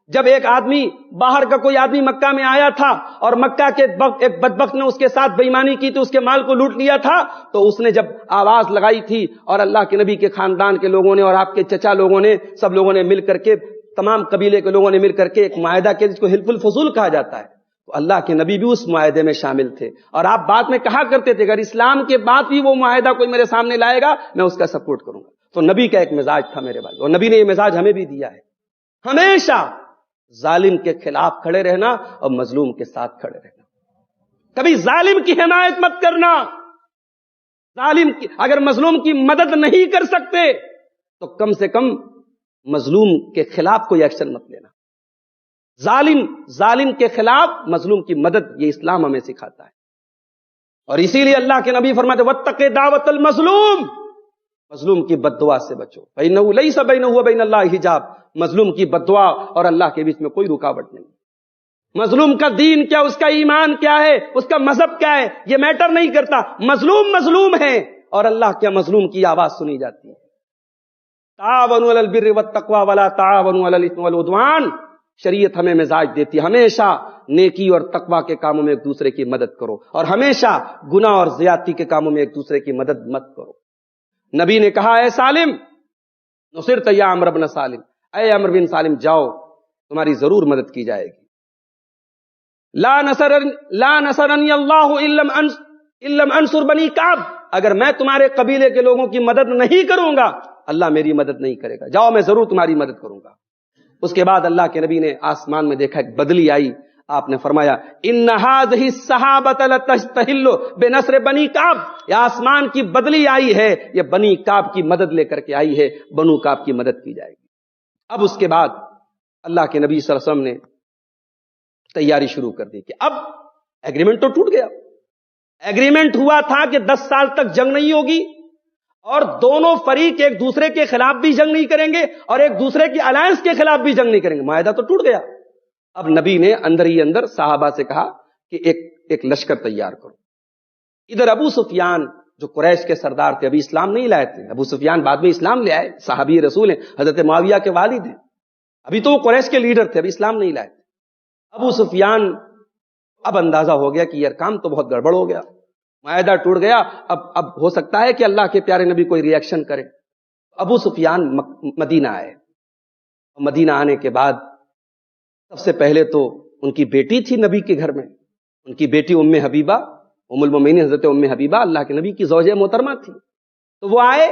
جب ایک آدمی باہر کا کوئی آدمی مکہ میں آیا تھا اور مکہ کے ایک بدبخت نے اس کے ساتھ بے ایمانی کی تھی، اس کے مال کو لوٹ لیا تھا، تو اس نے جب آواز لگائی تھی اور اللہ کے نبی کے خاندان کے لوگوں نے اور آپ کے چچا لوگوں نے، سب لوگوں نے مل کر کے، تمام قبیلے کے لوگوں نے مل کر کے ایک معاہدہ کیا جس کو حلف الفضول کہا جاتا ہے، تو اللہ کے نبی بھی اس معاہدے میں شامل تھے۔ اور آپ بعد میں کہا کرتے تھے اگر اسلام کے بعد بھی وہ معاہدہ کوئی میرے سامنے لائے گا میں اس کا سپورٹ کروں گا۔ تو نبی کا ایک مزاج تھا میرے بھائی، اور نبی نے یہ مزاج ہمیں بھی دیا ہے، ہمیشہ ظالم کے خلاف کھڑے رہنا اور مظلوم کے ساتھ کھڑے رہنا۔ کبھی ظالم کی حمایت مت کرنا، اگر مظلوم کی مدد نہیں کر سکتے تو کم سے کم مظلوم کے خلاف کوئی ایکشن مت لینا۔ ظالم کے خلاف مظلوم کی مدد، یہ اسلام ہمیں سکھاتا ہے۔ اور اسی لیے اللہ کے نبی فرماتے واتق دعوت المظلوم، مظلوم کی بد دعا سے بچو، فإنہ لیس بینہ وبین اللہ حجاب، مظلوم کی بد دعا اور اللہ کے بیچ میں کوئی رکاوٹ نہیں۔ مظلوم کا دین کیا، اس کا ایمان کیا ہے، اس کا مذہب کیا ہے، یہ میٹر نہیں کرتا، مظلوم ہے، اور اللہ کے مظلوم کی آواز سنی جاتی ہے۔ تعاونوا علی البر والتقوی ولا تعاونوا علی الاثم والعدوان، شریعت ہمیں مزاج دیتی ہے ہمیشہ نیکی اور تقوی کے کاموں میں ایک دوسرے کی مدد کرو، اور ہمیشہ گناہ اور زیادتی کے کاموں میں ایک دوسرے کی مدد مت کرو۔ نبی نے کہا اے سالم نصرت یا عمرو بن سالم، اے عمرو بن سالم جاؤ، تمہاری ضرور مدد کی جائے گی۔ لا نصرنی اللہ الا انصر بنی کعب، اگر میں تمہارے قبیلے کے لوگوں کی مدد نہیں کروں گا اللہ میری مدد نہیں کرے گا، جاؤ میں ضرور تمہاری مدد کروں گا۔ اس کے بعد اللہ کے نبی نے آسمان میں دیکھا ایک بدلی آئی، آپ نے فرمایا ان هذه السحابة لتستحل بنصر بنی کعب، یہ آسمان کی بدلی آئی ہے، یہ بنی کعب کی مدد لے کر کے آئی ہے، بنو کعب کی مدد کی جائے گی۔ اب اس کے بعد اللہ کے نبی صلی اللہ علیہ وسلم نے تیاری شروع کر دی کہ اب ایگریمنٹ تو ٹوٹ گیا، ایگریمنٹ ہوا تھا کہ 10 سال تک جنگ نہیں ہوگی، اور دونوں فریق ایک دوسرے کے خلاف بھی جنگ نہیں کریں گے اور ایک دوسرے کی الائنس کے خلاف بھی جنگ نہیں کریں گے، معاہدہ تو ٹوٹ گیا۔ اب نبی نے اندر ہی اندر صحابہ سے کہا کہ ایک لشکر تیار کرو۔ ادھر ابو سفیان جو قریش کے سردار تھے، ابھی اسلام نہیں لائے تھے، ابو سفیان بعد میں اسلام لے آئے، صحابی رسول ہیں، حضرت معاویہ کے والد ہیں، ابھی تو وہ قریش کے لیڈر تھے، ابھی اسلام نہیں لائے تھے۔ ابو سفیان اب اندازہ ہو گیا کہ یار کام تو بہت گڑبڑ ہو گیا، معاہدہ ٹوٹ گیا، اب ہو سکتا ہے کہ اللہ کے پیارے نبی کوئی ری ایکشن کرے۔ ابو سفیان مدینہ آئے، مدینہ آنے کے بعد سب سے پہلے تو ان کی بیٹی تھی نبی کے گھر میں، ان کی بیٹی ام حبیبہ، ام المومنین حضرت ام حبیبہ اللہ کے نبی کی زوجہ محترمہ تھی، تو وہ آئے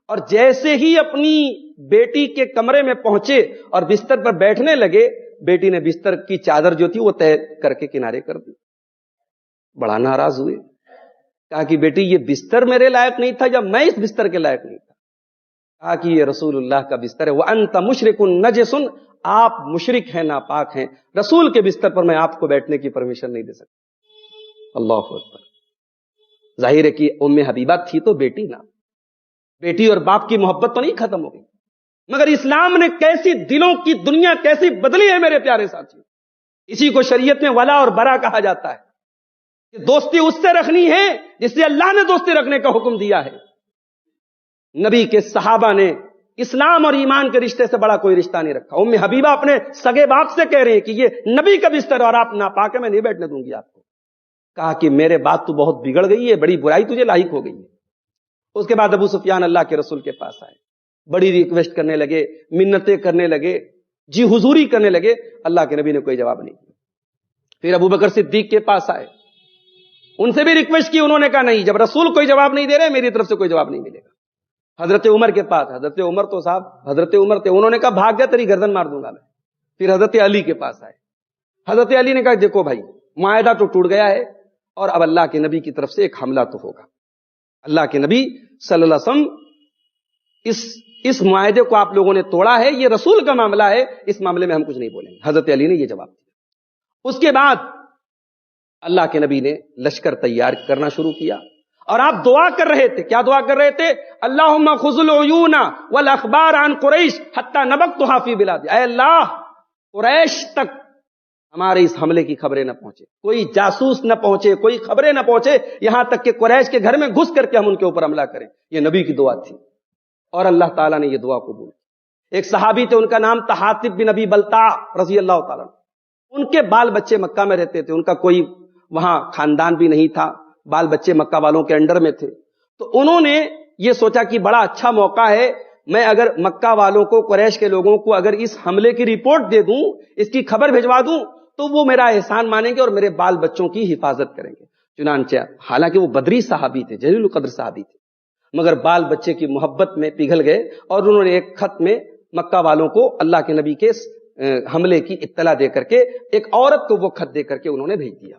اور جیسے ہی اپنی بیٹی کے کمرے میں پہنچے اور بستر پر بیٹھنے لگے، بیٹی نے بستر کی چادر جو تھی وہ طے کر کے کنارے کر دی۔ بڑا ناراض ہوئے، کہا کہ بیٹی یہ بستر میرے لائق نہیں تھا یا میں اس بستر کے لائق نہیں تھا؟ کہا کہ یہ رسول اللہ کا بستر ہے، وَأَنْتَ مُشْرِكٌ نَجِسٌ، آپ مشرک ہیں، ناپاک ہیں، رسول کے بستر پر میں آپ کو بیٹھنے کی پرمیشن نہیں دے سکتا۔ اللہ اکبر۔ ظاہر ہے کہ ام حبیبہ تھی تو بیٹی نا، بیٹی اور باپ کی محبت تو نہیں ختم ہو گئی، مگر اسلام نے کیسی دلوں کی دنیا کیسی بدلی ہے میرے پیارے ساتھیوں، اسی کو شریعت میں ولا اور برا کہا جاتا ہے۔ کہ دوستی اس سے رکھنی ہے جس سے اللہ نے دوستی رکھنے کا حکم دیا ہے۔ نبی کے صحابہ نے اسلام اور ایمان کے رشتے سے بڑا کوئی رشتہ نہیں رکھا۔ ام حبیبہ اپنے سگے باپ سے کہہ رہے ہیں کہ یہ نبی کا بستر اور آپ ناپاک ہے، میں نہیں بیٹھنے دوں گی آپ کو۔ کہا کہ میرے بات تو بہت بگڑ گئی ہے، بڑی برائی تجھے لاحق ہو گئی ہے۔ اس کے بعد ابو سفیان اللہ کے رسول کے پاس آئے، بڑی ریکویسٹ کرنے لگے، منتیں کرنے لگے، جی حضوری کرنے لگے۔ اللہ کے نبی نے کوئی جواب نہیں دیا۔ پھر ابو بکر صدیق کے پاس آئے، ان سے بھی ریکویسٹ کی، انہوں نے کہا نہیں، جب رسول کوئی جواب نہیں دے رہے میری طرف سے کوئی جواب نہیں ملے گا۔ حضرت عمر کے پاس، حضرت عمر تو صاحب حضرت عمر تھے، انہوں نے کہا بھاگ جا تیری گردن مار دوں گا میں۔ پھر حضرت علی کے پاس آئے، حضرت علی نے کہا دیکھو بھائی معاہدہ تو ٹوٹ گیا ہے اور اب اللہ کے نبی کی طرف سے ایک حملہ تو ہوگا۔ اللہ کے نبی صلی اللہ علیہ وسلم اس معاہدے کو آپ لوگوں نے توڑا ہے، یہ رسول کا معاملہ ہے، اس معاملے میں ہم کچھ نہیں بولیں گے۔ حضرت علی نے یہ جواب دیا۔ اس کے بعد اللہ کے نبی نے لشکر تیار کرنا شروع کیا اور آپ دعا کر رہے تھے۔ کیا دعا کر رہے تھے؟ اللہم خذ العیون والاخبار عن قریش حتی نبقتها فی بلاد۔ اے اللہ قریش تک ہمارے اس حملے کی خبریں نہ پہنچے، کوئی جاسوس نہ پہنچے، کوئی خبریں نہ پہنچے، یہاں تک کہ قریش کے گھر میں گھس کر کے ہم ان کے اوپر حملہ کریں۔ یہ نبی کی دعا تھی اور اللہ تعالیٰ نے یہ دعا قبول کی۔ ایک صحابی تھے، ان کا نام تھا حاطب بن ابی بلتع رضی اللہ تعالیٰ، ان کے بال بچے مکہ میں رہتے تھے، ان کا کوئی وہاں خاندان بھی نہیں تھا، بال بچے مکہ والوں کے انڈر میں تھے۔ تو انہوں نے یہ سوچا کہ بڑا اچھا موقع ہے، میں اگر مکہ والوں کو، قریش کے لوگوں کو اگر اس حملے کی رپورٹ دے دوں، اس کی خبر بھجوا دوں تو وہ میرا احسان مانیں گے اور میرے بال بچوں کی حفاظت کریں گے۔ چنانچہ حالانکہ وہ بدری صحابی تھے، جلیل القدر صحابی تھے، مگر بال بچے کی محبت میں پگھل گئے اور انہوں نے ایک خط میں مکہ والوں کو اللہ کے نبی کے حملے کی اطلاع دے کر کے ایک عورت کو وہ خط دے کر کے انہوں نے بھیج دیا۔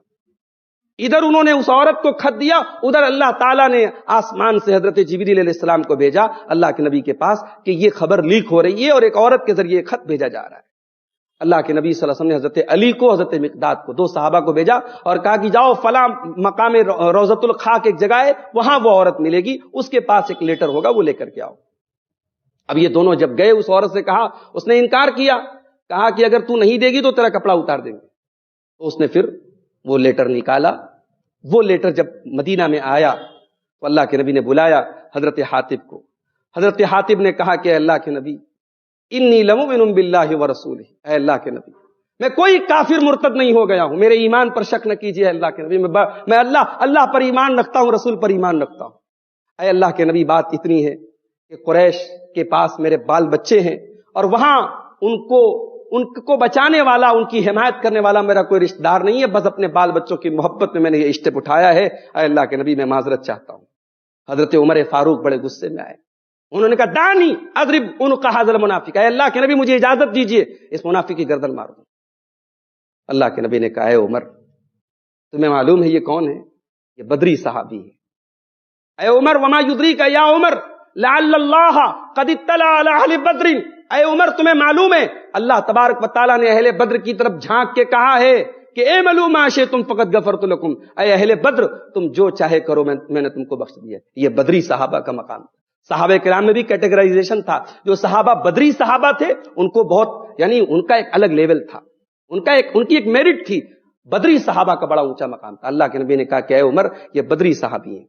ادھر انہوں نے اس عورت کو خط دیا، ادھر اللہ تعالیٰ نے آسمان سے حضرت جبریل علیہ السلام کو بھیجا اللہ کے نبی کے پاس کہ یہ خبر لیک ہو رہی ہے اور ایک عورت کے ذریعے خط بھیجا جا رہا ہے۔ اللہ کے نبی صلی اللہ علیہ وسلم نے حضرت علی کو، حضرت مقداد کو، دو صحابہ کو بھیجا اور کہا کہ جاؤ فلاں مقام روضۃ الخاک ایک جگہ ہے، وہاں وہ عورت ملے گی، اس کے پاس ایک لیٹر ہوگا، وہ لے کر کے آؤ۔ اب یہ دونوں جب گئے، اس عورت سے کہا، اس نے انکار کیا، کہا کہ اگر تو نہیں دے گی تو تیرا کپڑا اتار دیں گے۔ تو اس نے پھر وہ لیٹر نکالا۔ وہ لیٹر جب مدینہ میں آیا تو اللہ کے نبی نے بلایا حضرت حاطب کو۔ حضرت حاطب نے کہا کہ اللہ کے نبی انی لمؤمن باللہ ورسولہ، اے اللہ کے نبی میں کوئی کافر مرتد نہیں ہو گیا ہوں، میرے ایمان پر شک نہ کیجیے اللہ کے نبی، میں اللہ پر ایمان رکھتا ہوں، رسول پر ایمان رکھتا ہوں۔ اے اللہ کے نبی بات اتنی ہے کہ قریش کے پاس میرے بال بچے ہیں اور وہاں ان کو بچانے والا، ان کی حمایت کرنے والا میرا کوئی رشتہ دار نہیں ہے، بس اپنے بال بچوں کی محبت میں نے یہ اسٹیپ اٹھایا ہے۔ اے اللہ کے نبی میں معذرت چاہتا ہوں۔ حضرت عمر فاروق بڑے غصے میں آئے، انہوں نے کہا دانی اضرب عنق ھذا المنافق، اے اللہ کے نبی مجھے اجازت دیجیے اس منافق کی گردن مار دوں۔ اللہ کے نبی نے کہا اے عمر تمہیں معلوم ہے یہ کون ہے؟ یہ بدری صحابی ہے۔ اے عمر وما یدریک یا عمر لعل اللہ قد اطلع علی اہل بدر، اے عمر تمہیں معلوم ہے اللہ تبارک و تعالیٰ نے اہل بدر کی طرف جھانک کے کہا ہے کہ اے ملو ما شئتم فقد غفرت لکم، اے اہل بدر تم جو چاہے کرو میں نے تم کو بخش دیا۔ یہ بدری صحابہ کا مقام تھا۔ صحابہ کرام میں بھی کیٹیگرائزیشن تھا، جو صحابہ بدری صحابہ تھے ان کو بہت، یعنی ان کا ایک الگ لیول تھا، ان کی ایک میرٹ تھی۔ بدری صحابہ کا بڑا اونچا مقام تھا۔ اللہ کے نبی نے کہا کہ اے عمر یہ بدری صحابی ہیں۔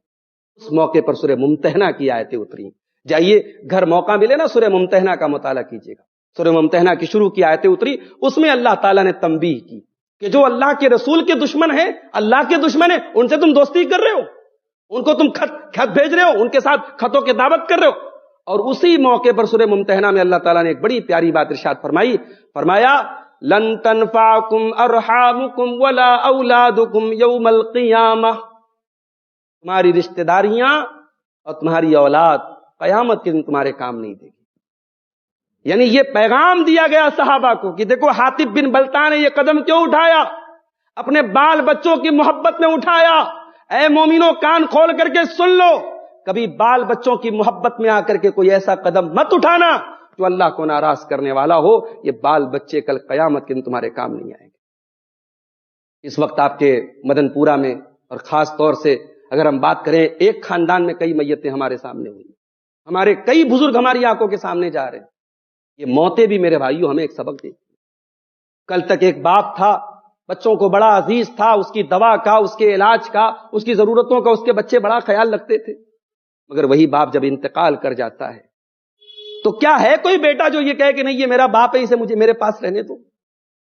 اس موقع پر سورہ ممتحنہ کی آیتیں اتری، جائیے گھر موقع ملے نا سورہ ممتحنہ کا مطالعہ کیجیے گا۔ سورہ ممتحنہ کی شروع کی آیتیں اتری، اس میں اللہ تعالیٰ نے تنبیہ کی کہ جو اللہ کے رسول کے دشمن ہیں، اللہ کے دشمن ہیں، ان سے تم دوستی کر رہے ہو، ان کو تم خط بھیج رہے ہو، ان کے ساتھ خطوں کی دعوت کر رہے ہو۔ اور اسی موقع پر سورہ ممتحنہ میں اللہ تعالیٰ نے ایک بڑی پیاری بات ارشاد فرمایا لن تنفعکم ارحامکم ولا اولادکم یوم القیامہ، تمہاری رشتہ داریاں اور تمہاری اولاد قیامت کے دن تمہارے کام نہیں دے گی۔ یعنی یہ پیغام دیا گیا صحابہ کو کہ دیکھو حاطب بن بلتع نے یہ قدم کیوں اٹھایا، اپنے بال بچوں کی محبت میں اٹھایا۔ اے مومنوں کان کھول کر کے سن لو، کبھی بال بچوں کی محبت میں آ کر کے کوئی ایسا قدم مت اٹھانا جو اللہ کو ناراض کرنے والا ہو۔ یہ بال بچے کل قیامت کے دن تمہارے کام نہیں آئیں گے۔ اس وقت آپ کے مدن پورہ میں اور خاص طور سے اگر ہم بات کریں، ایک خاندان میں کئی میتیں ہمارے سامنے ہوئی، ہمارے کئی بزرگ ہماری آنکھوں کے سامنے جا رہے ہیں۔ یہ موتیں بھی میرے بھائیوں ہمیں ایک سبق دیتی ہیں۔ کل تک ایک باپ تھا بچوں کو بڑا عزیز تھا، اس کی دوا کا، اس کے علاج کا، اس کی ضرورتوں کا اس کے بچے بڑا خیال رکھتے تھے. مگر وہی باپ جب انتقال کر جاتا ہے تو کیا ہے کوئی بیٹا جو یہ کہے کہ نہیں یہ میرا باپ ہے، اسے مجھے میرے پاس رہنے دو؟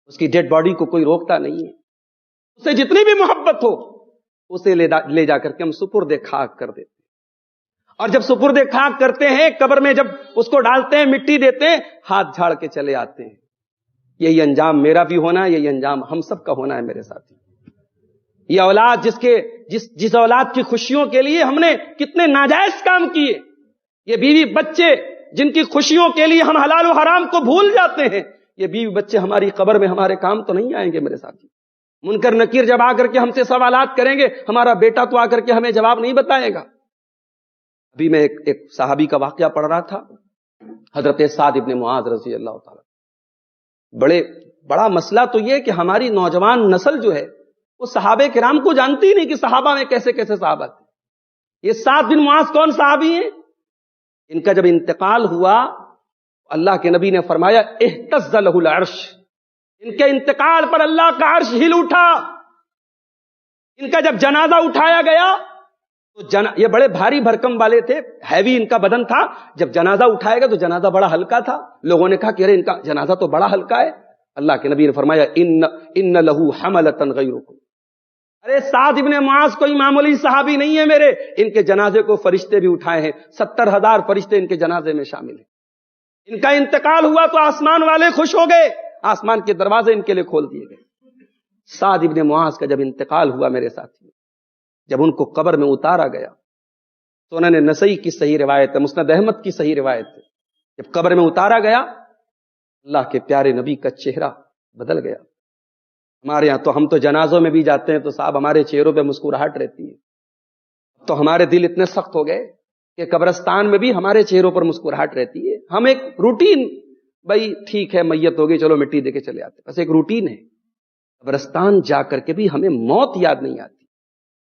اس کی ڈیڈ باڈی کو کوئی روکتا نہیں ہے. اسے جتنی بھی محبت ہو اسے لے جا کر کے ہم سپرد خاک کر دیتے. اور جب سپرد خاک کرتے ہیں، قبر میں جب اس کو ڈالتے ہیں، مٹی دیتے ہیں، ہاتھ جھاڑ کے چلے آتے ہیں. یہی انجام میرا بھی ہونا ہے، یہی انجام ہم سب کا ہونا ہے میرے ساتھی. یہ اولاد جس اولاد کی خوشیوں کے لیے ہم نے کتنے ناجائز کام کیے، یہ بیوی بچے جن کی خوشیوں کے لیے ہم حلال و حرام کو بھول جاتے ہیں، یہ بیوی بچے ہماری قبر میں ہمارے کام تو نہیں آئیں گے میرے ساتھی. منکر نکیر جب آ کر کے ہم سے سوالات کریں گے، ہمارا بیٹا تو آ کر کے ہمیں جواب نہیں بتائے گا. ابھی میں ایک صحابی کا واقعہ پڑھ رہا تھا، حضرت سعد ابن معاذ رضی اللہ تعالی. بڑا مسئلہ تو یہ کہ ہماری نوجوان نسل جو ہے وہ صحابہ کرام کو جانتی ہی نہیں کہ صحابہ میں کیسے کیسے صحابہ تھے. یہ سعد بن معاذ کون صحابی ہیں؟ ان کا جب انتقال ہوا اللہ کے نبی نے فرمایا اہتز لہ العرش، ان کے انتقال پر اللہ کا عرش ہل اٹھا. ان کا جب جنازہ اٹھایا گیا تو یہ بڑے بھاری بھرکم والے تھے، ہیوی ان کا بدن تھا. جب جنازہ اٹھایا گیا تو جنازہ بڑا ہلکا تھا. لوگوں نے کہا کہ ارے ان کا جنازہ تو بڑا ہلکا ہے. اللہ کے نبی نے فرمایا ان لہ حملۃ غیرکم، ارے سعد ابن معاذ کوئی معمولی صحابی نہیں ہے میرے، ان کے جنازے کو فرشتے بھی اٹھائے ہیں، 70,000 فرشتے ان کے جنازے میں شامل ہیں. ان کا انتقال ہوا تو آسمان والے خوش ہو گئے، آسمان کے دروازے ان کے لیے کھول دیے گئے. سعد ابن معاذ کا جب انتقال ہوا میرے ساتھی، جب ان کو قبر میں اتارا گیا، سنن نسائی کی صحیح روایت ہے، مسند احمد کی صحیح روایت ہے، جب قبر میں اتارا گیا اللہ کے پیارے نبی کا چہرہ بدل گیا. ہمارے یہاں تو ہم تو جنازوں میں بھی جاتے ہیں تو صاحب ہمارے چہروں پہ مسکراہٹ رہتی ہے. تو ہمارے دل اتنے سخت ہو گئے کہ قبرستان میں بھی ہمارے چہروں پر مسکراہٹ رہتی ہے. ہم ایک روٹین، بھائی ٹھیک ہے میت ہو گئی چلو مٹی دے کے چلے آتے، بس ایک روٹین ہے. قبرستان جا کر کے بھی ہمیں موت یاد نہیں آتی،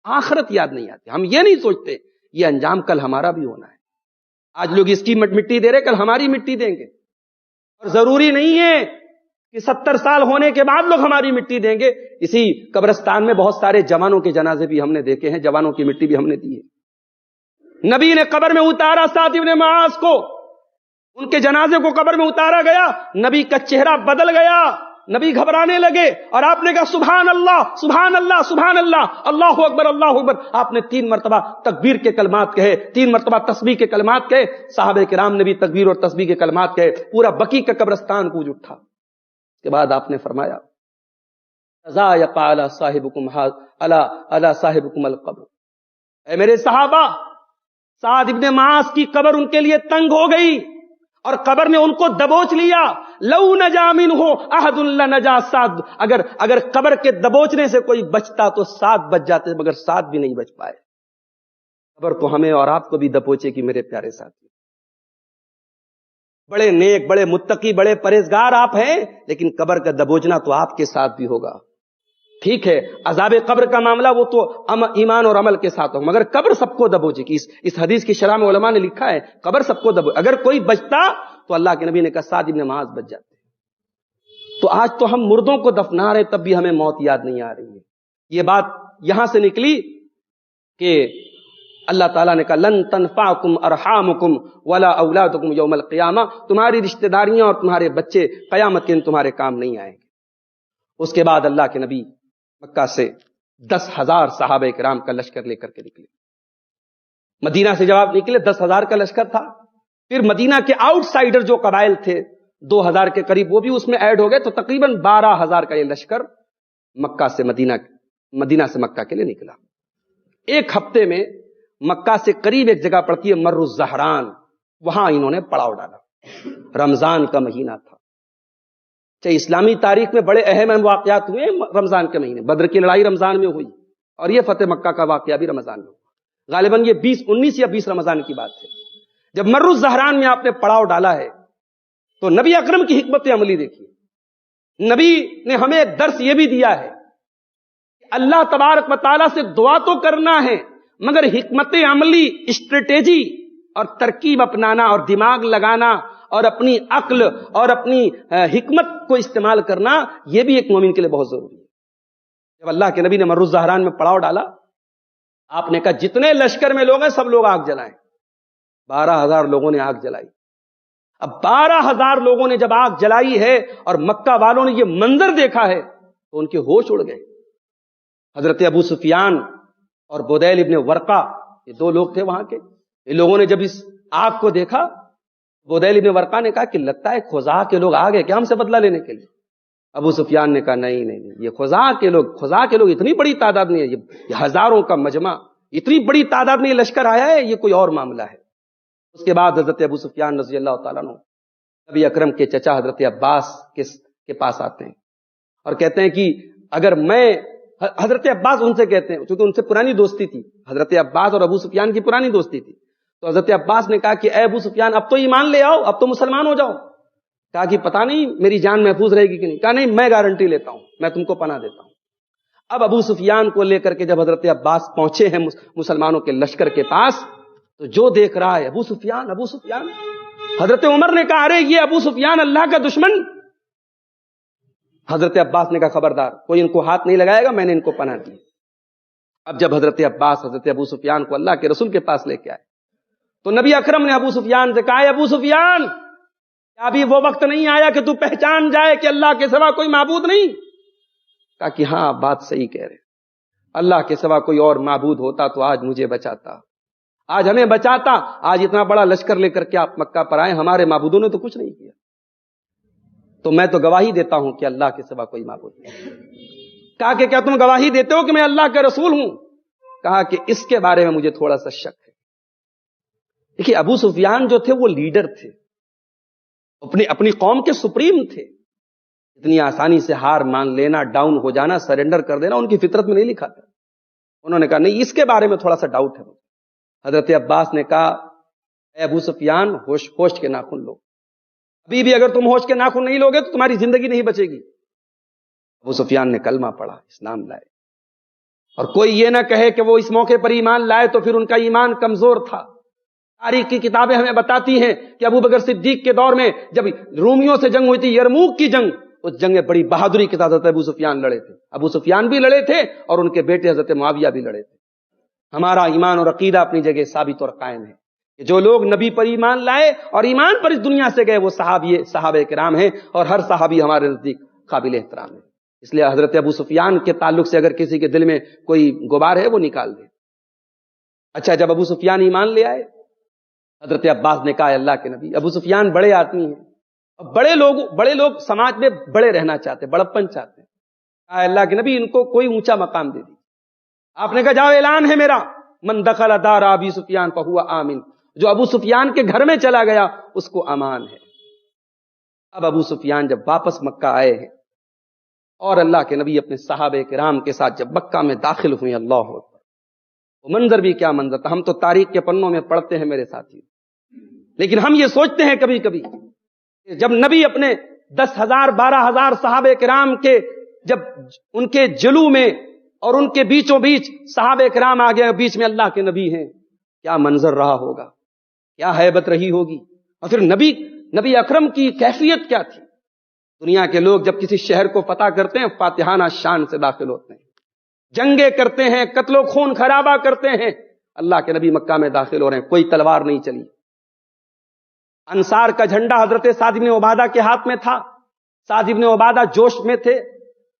آخرت یاد نہیں آتی. ہم یہ نہیں سوچتے یہ انجام کل ہمارا بھی ہونا ہے. آج لوگ اس کی مٹی دے رہے، کل ہماری مٹی دیں گے. اور ضروری نہیں ہے کہ 70 سال ہونے کے بعد لوگ ہماری مٹی دیں گے. اسی قبرستان میں بہت سارے جوانوں کے جنازے بھی ہم نے دیکھے ہیں، جوانوں کی مٹی بھی ہم نے دی ہے. نبی نے قبر میں اتارا سعد ابن معاذ کو، ان کے جنازے کو قبر میں اتارا گیا، نبی کا چہرہ بدل گیا، نبی گھبرانے لگے اور آپ نے کہا سبحان اللہ سبحان اللہ سبحان اللہ، اللہ اکبر اللہ اکبر. آپ نے 3 مرتبہ تکبیر کے کلمات کہے، 3 مرتبہ تسبیح کے کلمات کہے. صحابہ کرام نے بھی تکبیر اور تسبیح کے کلمات کہے. پورا بقیع کا قبرستان گونج اٹھا. اس کے بعد آپ نے فرمایا ذائق علی صاحبکم علی صاحبکم القبر، اے میرے صحابہ، سعد ابن معاذ کی قبر ان کے لیے تنگ ہو گئی اور قبر نے ان کو دبوچ لیا. لو نجا منہ احد لنجا سعد، اگر قبر کے دبوچنے سے کوئی بچتا تو سعد بچ جاتے، مگر سعد بھی نہیں بچ پائے. قبر تو ہمیں اور آپ کو بھی دبوچے گی میرے پیارے ساتھی. بڑے نیک، بڑے متقی، بڑے پرہیزگار آپ ہیں، لیکن قبر کا دبوچنا تو آپ کے ساتھ بھی ہوگا. ٹھیک ہے عذاب قبر کا معاملہ وہ تو ایمان اور عمل کے ساتھ ہوگا، مگر قبر سب کو دبوچے گی. اس حدیث کی شرح میں علماء نے لکھا ہے قبر سب کو دبوچے. اگر کوئی بچتا تو اللہ کے نبی نے کہا سعد ابن معاذ بچ جاتے. تو آج تو ہم مردوں کو دفنا رہے تب بھی ہمیں موت یاد نہیں آ رہی ہے. یہ بات یہاں سے نکلی کہ اللہ تعالیٰ نے کہا لن تنفعکم ارحامکم ولا اولادکم یوم القیامہ، تمہاری رشتہ داریاں اور تمہارے بچے قیامت کے دن تمہارے کام نہیں آئیں گے. اس کے بعد اللہ کے نبی مکہ سے 10,000 صحابہ کرام کا لشکر لے کر کے نکلے. مدینہ سے جواب نکلے 10,000 کا لشکر تھا. پھر مدینہ کے آؤٹ سائڈر جو قبائل تھے 2,000 کے قریب وہ بھی اس میں ایڈ ہو گئے، تو تقریباً 12,000 کا یہ لشکر مکہ سے مدینہ سے مکہ کے لیے نکلا. ایک ہفتے میں مکہ سے قریب ایک جگہ پڑتی ہے مر الزہران، وہاں انہوں نے پڑاؤ ڈالا. رمضان کا مہینہ تھا. چاہے اسلامی تاریخ میں بڑے اہم واقعات ہوئے رمضان کے مہینے، بدر کی لڑائی رمضان میں ہوئی اور یہ فتح مکہ کا واقعہ بھی رمضان میں ہوا. غالباً یہ 19 یا 20 رمضان کی بات ہے. جب مر الزہران میں آپ نے پڑاؤ ڈالا ہے تو نبی اکرم کی حکمت عملی دیکھیے. نبی نے ہمیں ایک درس یہ بھی دیا ہے کہ اللہ تبارک و تعالیٰ سے دعا تو کرنا ہے، مگر حکمت عملی، اسٹریٹجی اور ترکیب اپنانا اور دماغ لگانا اور اپنی عقل اور اپنی حکمت کو استعمال کرنا، یہ بھی ایک مومن کے لیے بہت ضروری ہے. جب اللہ کے نبی نے مر الزہران میں پڑاؤ ڈالا، آپ نے کہا جتنے لشکر میں لوگ ہیں سب لوگ آگ جلائیں۔ 12,000 لوگوں نے آگ جلائی۔ اب 12,000 لوگوں نے جب آگ جلائی ہے اور مکہ والوں نے یہ منظر دیکھا ہے تو ان کے ہوش اڑ گئے۔ حضرت ابو سفیان اور بدیل ابن ورقہ، یہ 2 لوگ تھے وہاں کے، یہ لوگوں نے جب اس آگ کو دیکھا، بدیل ابن ورقہ نے کہا کہ لگتا ہے خزاع کے لوگ آ گئے کیا ہم سے بدلہ لینے کے لیے؟ ابو سفیان نے کہا نہیں، یہ خزاع کے لوگ اتنی بڑی تعداد نہیں ہے، یہ ہزاروں کا مجمع، اتنی بڑی تعداد میں یہ لشکر آیا ہے، یہ کوئی اور معاملہ ہے۔ اس کے بعد حضرت ابو سفیان رضی اللہ تعالیٰ عنہ نبی اکرم کے چچا حضرت عباس کے پاس آتے ہیں اور کہتے ہیں کہ اگر میں، حضرت عباس ان سے کہتے ہیں چونکہ ان سے پرانی دوستی تھی، حضرت عباس اور ابو سفیان کی پرانی دوستی تھی، تو حضرت عباس نے کہا کہ اے ابو سفیان اب تو ایمان لے آؤ، اب تو مسلمان ہو جاؤ۔ کہا کہ پتہ نہیں میری جان محفوظ رہے گی کہ نہیں؟ کہا نہیں، میں گارنٹی لیتا ہوں، میں تم کو پناہ دیتا ہوں۔ اب ابو سفیان کو لے کر کے جب حضرت عباس پہنچے ہیں مسلمانوں کے لشکر کے پاس، تو جو دیکھ رہا ہے ابو سفیان۔ حضرت عمر نے کہا ارے یہ ابو سفیان اللہ کا دشمن۔ حضرت عباس نے کہا خبردار، کوئی ان کو ہاتھ نہیں لگائے گا، میں نے ان کو پناہ دی۔ اب جب حضرت عباس حضرت ابو سفیان کو اللہ کے رسول کے پاس لے کے آئے تو نبی اکرم نے ابو سفیان سے کہا ابو سفیان، کیا ابھی وہ وقت نہیں آیا کہ تو پہچان جائے کہ اللہ کے سوا کوئی معبود نہیں؟ کہا کہ ہاں بات صحیح کہہ رہے، اللہ کے سوا کوئی اور معبود ہوتا تو آج مجھے بچاتا، آج ہمیں بچاتا، آج اتنا بڑا لشکر لے کر کے آپ مکہ پر آئے، ہمارے معبودوں نے تو کچھ نہیں کیا۔ تو میں تو گواہی دیتا ہوں کہ اللہ کے سوا کوئی معبود نہیں۔ کہا کہ کیا تم گواہی دیتے ہو کہ میں اللہ کا رسول ہوں؟ کہا کہ اس کے بارے میں مجھے تھوڑا سا شک ہے۔ دیکھیے ابو سفیان جو تھے وہ لیڈر تھے، اپنی قوم کے سپریم تھے، اتنی آسانی سے ہار مان لینا، ڈاؤن ہو جانا، سرنڈر کر دینا ان کی فطرت میں نہیں لکھا تھا۔ انہوں نے کہا نہیں، اس کے بارے میں تھوڑا سا ڈاؤٹ ہے۔ حضرت عباس نے کہا اے ابو سفیان، ہوش کے ناخن لو، ابھی بھی اگر تم ہوش کے ناخن نہیں لوگے تو تمہاری زندگی نہیں بچے گی۔ ابو سفیان نے کلمہ پڑھا، اسلام لائے، اور کوئی یہ نہ کہے کہ وہ اس موقع پر ایمان لائے تو پھر ان کا ایمان کمزور تھا۔ تاریخ کی کتابیں ہمیں بتاتی ہیں کہ ابو بکر صدیق کے دور میں جب رومیوں سے جنگ ہوئی تھی، یرموک کی جنگ، اس جنگ میں بڑی بہادری کے ساتھ حضرت ابو سفیان لڑے تھے۔ ابو سفیان بھی لڑے تھے اور ان کے بیٹے حضرت معاویہ بھی لڑے تھے۔ ہمارا ایمان اور عقیدہ اپنی جگہ ثابت اور قائم ہے کہ جو لوگ نبی پر ایمان لائے اور ایمان پر اس دنیا سے گئے وہ صحابہ کرام ہیں، اور ہر صحابی ہمارے نزدیک قابل احترام ہے۔ اس لیے حضرت ابو سفیان کے تعلق سے اگر کسی کے دل میں کوئی غبار ہے وہ نکال دے۔ اچھا، جب ابو سفیان ایمان لے آئے، حضرت عباس نے کہا اللہ کے نبی، ابو سفیان بڑے آدمی ہیں، بڑے لوگ سماج میں بڑے رہنا چاہتے، بڑپن چاہتے ہیں، کہا اللہ کے نبی ان کو کوئی اونچا مقام دے دی۔ آپ نے کہا جاؤ، اعلان ہے میرا، من دخل دار ابی سفیان فہو آمن، جو ابو سفیان کے گھر میں چلا گیا اس کو امان ہے۔ اب ابو سفیان جب واپس مکہ آئے ہیں اور اللہ کے نبی اپنے صحابہ کرام کے ساتھ جب مکہ میں داخل ہوئے، اللہ اکبر، وہ منظر بھی کیا منظر تھا، ہم تو تاریخ کے پنوں میں پڑھتے ہیں میرے ساتھی، لیکن ہم یہ سوچتے ہیں کبھی کبھی کہ جب نبی اپنے 10,000 12,000 صحابہ کرام کے جب ان کے جلو میں اور ان کے بیچوں بیچ صحابہ کرام آ گئے، بیچ میں اللہ کے نبی ہیں، کیا منظر رہا ہوگا، کیا ہیبت رہی ہوگی۔ اور پھر نبی اکرم کی کیفیت کیا تھی۔ دنیا کے لوگ جب کسی شہر کو فتح کرتے ہیں فاتحانہ شان سے داخل ہوتے ہیں، جنگیں کرتے ہیں، قتل و خون خرابہ کرتے ہیں، اللہ کے نبی مکہ میں داخل ہو رہے ہیں، کوئی تلوار نہیں چلی۔ انصار کا جھنڈا حضرت سعد بن عبادہ کے ہاتھ میں تھا، سعد بن عبادہ جوش میں تھے،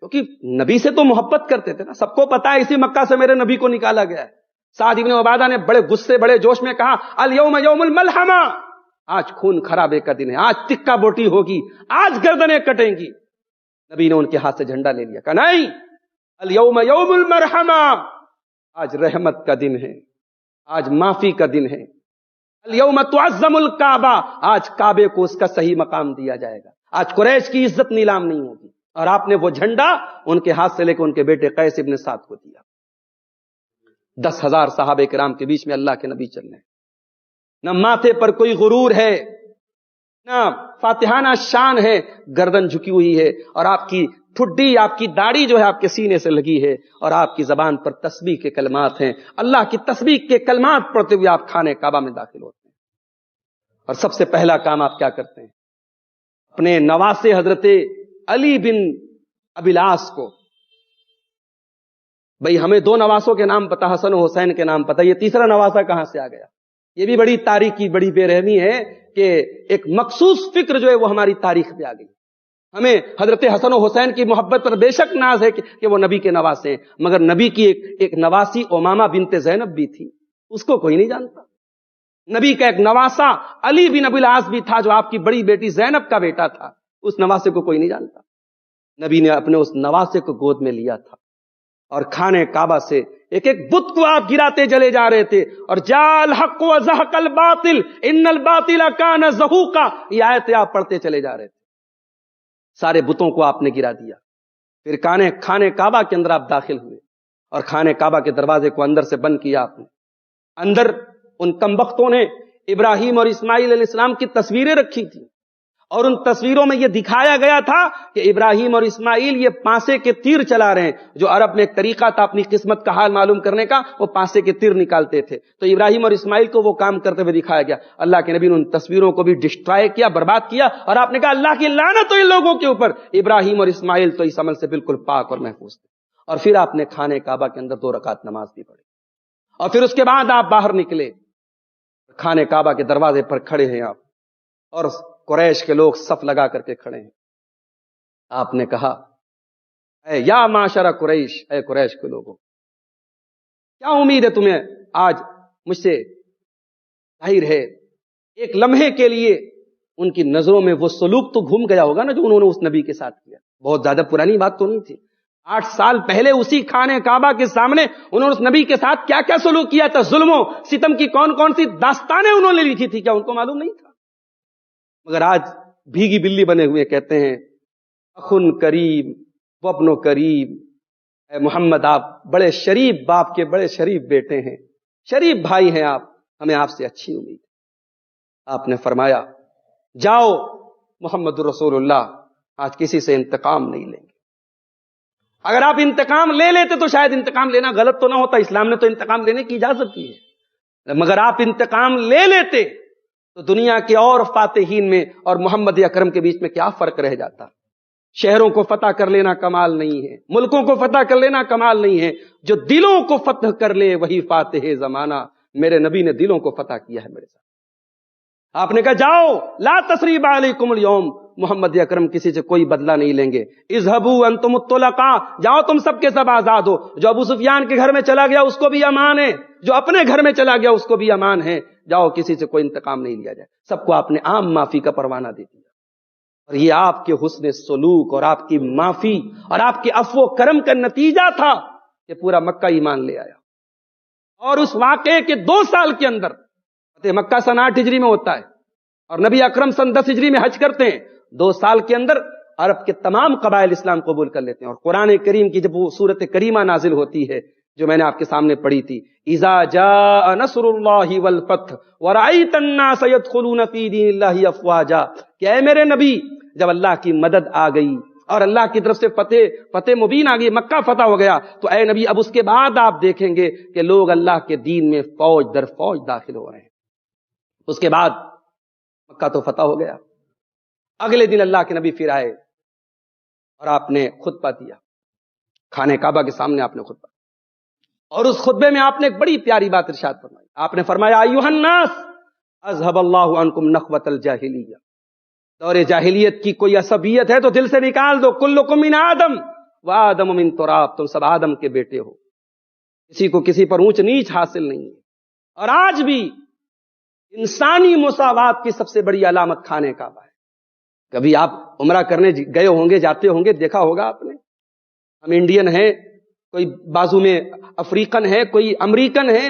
کیونکہ نبی سے تو محبت کرتے تھے نا، سب کو پتا ہے اسی مکہ سے میرے نبی کو نکالا گیا ہے۔ سعد بن عبادہ نے بڑے غصے بڑے جوش میں کہا الیوم یوم الملحمہ، آج خون خرابے کا دن ہے، آج تکا بوٹی ہوگی، آج گردنیں کٹیں گی۔ نبی نے ان کے ہاتھ سے جھنڈا لے لیا، کہا نہیں، الیوم یوم المرحمہ، آج رحمت کا دن ہے، آج معافی کا دن ہے۔ الیوم تعظم الکعبہ، آج کعبے کو اس کا صحیح مقام دیا جائے گا، آج قریش کی عزت نیلام نہیں ہوگی۔ اور آپ نے وہ جھنڈا ان کے ہاتھ سے لے کے ان کے بیٹے قیس ابن سعد کو دیا۔ 10,000 صحابہ کرام کے بیچ میں اللہ کے نبی چل رہے ہیں، نہ ماتھے پر کوئی غرور ہے، نہ فاتحانہ شان ہے، گردن جھکی ہوئی ہے، اور آپ کی ٹھڈی، آپ کی داڑھی جو ہے آپ کے سینے سے لگی ہے، اور آپ کی زبان پر تسبیح کے کلمات ہیں، اللہ کی تسبیح کے کلمات پڑھتے ہوئے آپ خانے کعبہ میں داخل ہوتے ہیں۔ اور سب سے پہلا کام آپ کیا کرتے ہیں؟ اپنے نواسے حضرت علی بن ابی العاص کو بھئی ہمیں دو نواسوں کے نام پتا، حسن و حسین کے نام پتا، یہ تیسرا نواسا کہاں سے آ گیا؟ یہ بھی بڑی تاریخ کی بڑی بے رحمی ہے کہ ایک مخصوص فکر جو ہے وہ ہماری تاریخ میں آ گئی. ہمیں حضرت حسن و حسین کی محبت پر بے شک ناز ہے کہ وہ نبی کے نواسے ہیں، مگر نبی کی ایک نواسی امامہ بنت زینب بھی تھی، اس کو کوئی نہیں جانتا. نبی کا ایک نواسا علی بن ابی العاص بھی تھا جو آپ کی بڑی بیٹی زینب کا بیٹا تھا، اس نواسے کو کوئی نہیں جانتا. نبی نے اپنے اس نواسے کو گود میں لیا تھا اور خانے کعبہ سے ایک ایک بت کو آپ گراتے چلے جا رہے تھے، اور جال حق و زہق الباطل ان الباطل کان زہوقا، یہ آیتیں آپ پڑھتے چلے جا رہے تھے. سارے بتوں کو آپ نے گرا دیا. پھر خانے کعبہ کے اندر آپ داخل ہوئے اور خانے کعبہ کے دروازے کو اندر سے بند کیا آپ نے. اندر ان کمبختوں نے ابراہیم اور اسماعیل علیہ السلام کی تصویریں رکھی تھی، اور ان تصویروں میں یہ دکھایا گیا تھا کہ ابراہیم اور اسماعیل یہ پانسے کے تیر چلا رہے ہیں. جو عرب میں ایک طریقہ تھا اپنی قسمت کا حال معلوم کرنے کا، وہ پانسے کے تیر نکالتے تھے. تو ابراہیم اور اسماعیل کو وہ کام کرتے ہوئے دکھایا گیا. اللہ کے نبی نے ان تصویروں کو بھی ڈسٹرائے کیا، برباد کیا، اور آپ نے کہا اللہ کی لعنت ہو ان لوگوں کے اوپر. ابراہیم اور اسماعیل تو اس عمل سے بالکل پاک اور محفوظ تھے. اور پھر آپ نے خانے کعبہ کے اندر 2 رکعت نماز بھی پڑھی، اور پھر اس کے بعد آپ باہر نکلے. خانے کعبہ کے دروازے پر کھڑے ہیں آپ، اور قریش کے لوگ صف لگا کر کے کھڑے ہیں. آپ نے کہا اے یا معاشر قریش، اے قریش کے لوگوں، کیا امید ہے تمہیں آج مجھ سے؟ ظاہر ہے ایک لمحے کے لیے ان کی نظروں میں وہ سلوک تو گھوم گیا ہوگا نا جو انہوں نے اس نبی کے ساتھ کیا. بہت زیادہ پرانی بات تو نہیں تھی. 8 سال پہلے اسی خانے کعبہ کے سامنے انہوں نے اس نبی کے ساتھ کیا کیا سلوک کیا تھا، ظلم و ستم کی کون کون سی داستانیں انہوں نے لکھی تھی، کیا ان کو معلوم نہیں تھا؟ مگر آج بھیگی بلی بنے ہوئے کہتے ہیں اخن کریم وابن کریم. اے محمد، آپ بڑے شریف باپ کے بڑے شریف بیٹے ہیں، شریف بھائی ہیں آپ، ہمیں آپ سے اچھی امید ہے. آپ نے فرمایا جاؤ محمد رسول اللہ، آج کسی سے انتقام نہیں لیں گے. اگر آپ انتقام لے لیتے تو شاید انتقام لینا غلط تو نہ ہوتا، اسلام نے تو انتقام لینے کی اجازت کی ہے. مگر آپ انتقام لے لیتے تو دنیا کے اور فاتحین میں اور محمد اکرم کے بیچ میں کیا فرق رہ جاتا؟ شہروں کو فتح کر لینا کمال نہیں ہے، ملکوں کو فتح کر لینا کمال نہیں ہے، جو دلوں کو فتح کر لے وہی فاتح زمانہ. میرے نبی نے دلوں کو فتح کیا ہے میرے ساتھ. آپ نے کہا جاؤ لا تثریب علیکم اليوم، محمد اکرم کسی سے کوئی بدلہ نہیں لیں گے. اذهبوا انتم الطلقاء، جاؤ تم سب کے سب آزاد ہو. جو ابو سفیان کے گھر میں چلا گیا اس کو بھی امان ہے، جو اپنے گھر میں چلا گیا اس کو بھی امان ہے. جاؤ کسی سے کوئی انتقام نہیں لیا جائے. سب کو آپ نے عام معافی کا پروانہ دے دیا. اور یہ آپ کے حسن سلوک اور آپ کی معافی اور آپ کے عفو و کرم کا نتیجہ تھا کہ پورا مکہ ایمان لے آیا. اور اس واقعے کے 2 سال کے اندر، فتح مکہ سن 8 ہجری میں ہوتا ہے اور نبی اکرم سن 10 ہجری میں حج کرتے ہیں. 2 سال کے اندر عرب کے تمام قبائل اسلام قبول کر لیتے ہیں. اور قرآن کریم کی جب وہ سورت کریمہ نازل ہوتی ہے جو میں نے آپ کے سامنے پڑھی تھی، اذا جاء نصر اللہ والفتح ورأیت الناس يدخلون فی دین اللہ افواجا، کہ اے میرے نبی جب اللہ کی مدد آ گئی اور اللہ کی طرف سے فتح مبین آ گئی، مکہ فتح ہو گیا، تو اے نبی اب اس کے بعد آپ دیکھیں گے کہ لوگ اللہ کے دین میں فوج در فوج داخل ہو رہے ہیں. اس کے بعد مکہ تو فتح ہو گیا. اگلے دن اللہ کے نبی پھر آئے اور آپ نے خطبہ دیا خانے کعبہ کے سامنے. آپ نے خطبہ، اور اس خطبے میں آپ نے ایک بڑی پیاری بات ارشاد فرمائی. آپ نے فرمایا ایھا الناس اذهب اللہ عنکم نخوۃ الجاہلیہ، دور جاہلیت کی کوئی عصبیت ہے تو دل سے نکال دو. کلکم من آدم وآدم من تراب، تم سب آدم کے بیٹے ہو، کسی کو کسی پر اونچ نیچ حاصل نہیں ہے. اور آج بھی انسانی مساوات کی سب سے بڑی علامت خانے کعبہ ہے. کبھی آپ عمرہ کرنے گئے ہوں گے، جاتے ہوں گے، دیکھا ہوگا آپ نے، ہم انڈین ہیں، کوئی بازو میں افریقن ہے، کوئی امریکن ہے،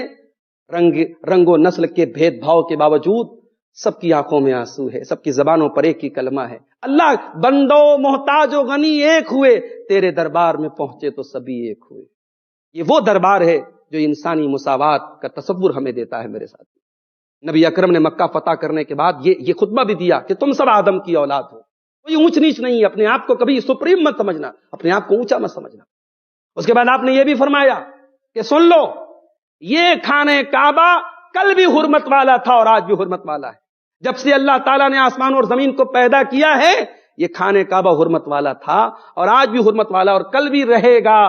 رنگ و نسل کے بھید بھاؤ کے باوجود سب کی آنکھوں میں آنسو ہے، سب کی زبانوں پر ایک ہی کلمہ ہے، اللہ بندو محتاج و غنی ایک ہوئے، تیرے دربار میں پہنچے تو سبھی ایک ہوئے. یہ وہ دربار ہے جو انسانی مساوات کا تصور ہمیں دیتا ہے. میرے ساتھ نبی اکرم نے مکہ فتح کرنے کے بعد یہ خطبہ بھی دیا کہ تم سب آدم کی اولاد ہو، کوئی اونچ نیچ نہیں ہے، اپنے آپ کو کبھی سپریم مت سمجھنا، اپنے آپ کو اونچا مت سمجھنا. اس کے بعد آپ نے یہ بھی فرمایا کہ سن لو، یہ خانہ کعبہ کل بھی حرمت والا تھا اور آج بھی حرمت والا ہے. جب سے اللہ تعالیٰ نے آسمان اور زمین کو پیدا کیا ہے، یہ خانہ کعبہ حرمت والا تھا اور آج بھی حرمت والا اور کل بھی رہے گا.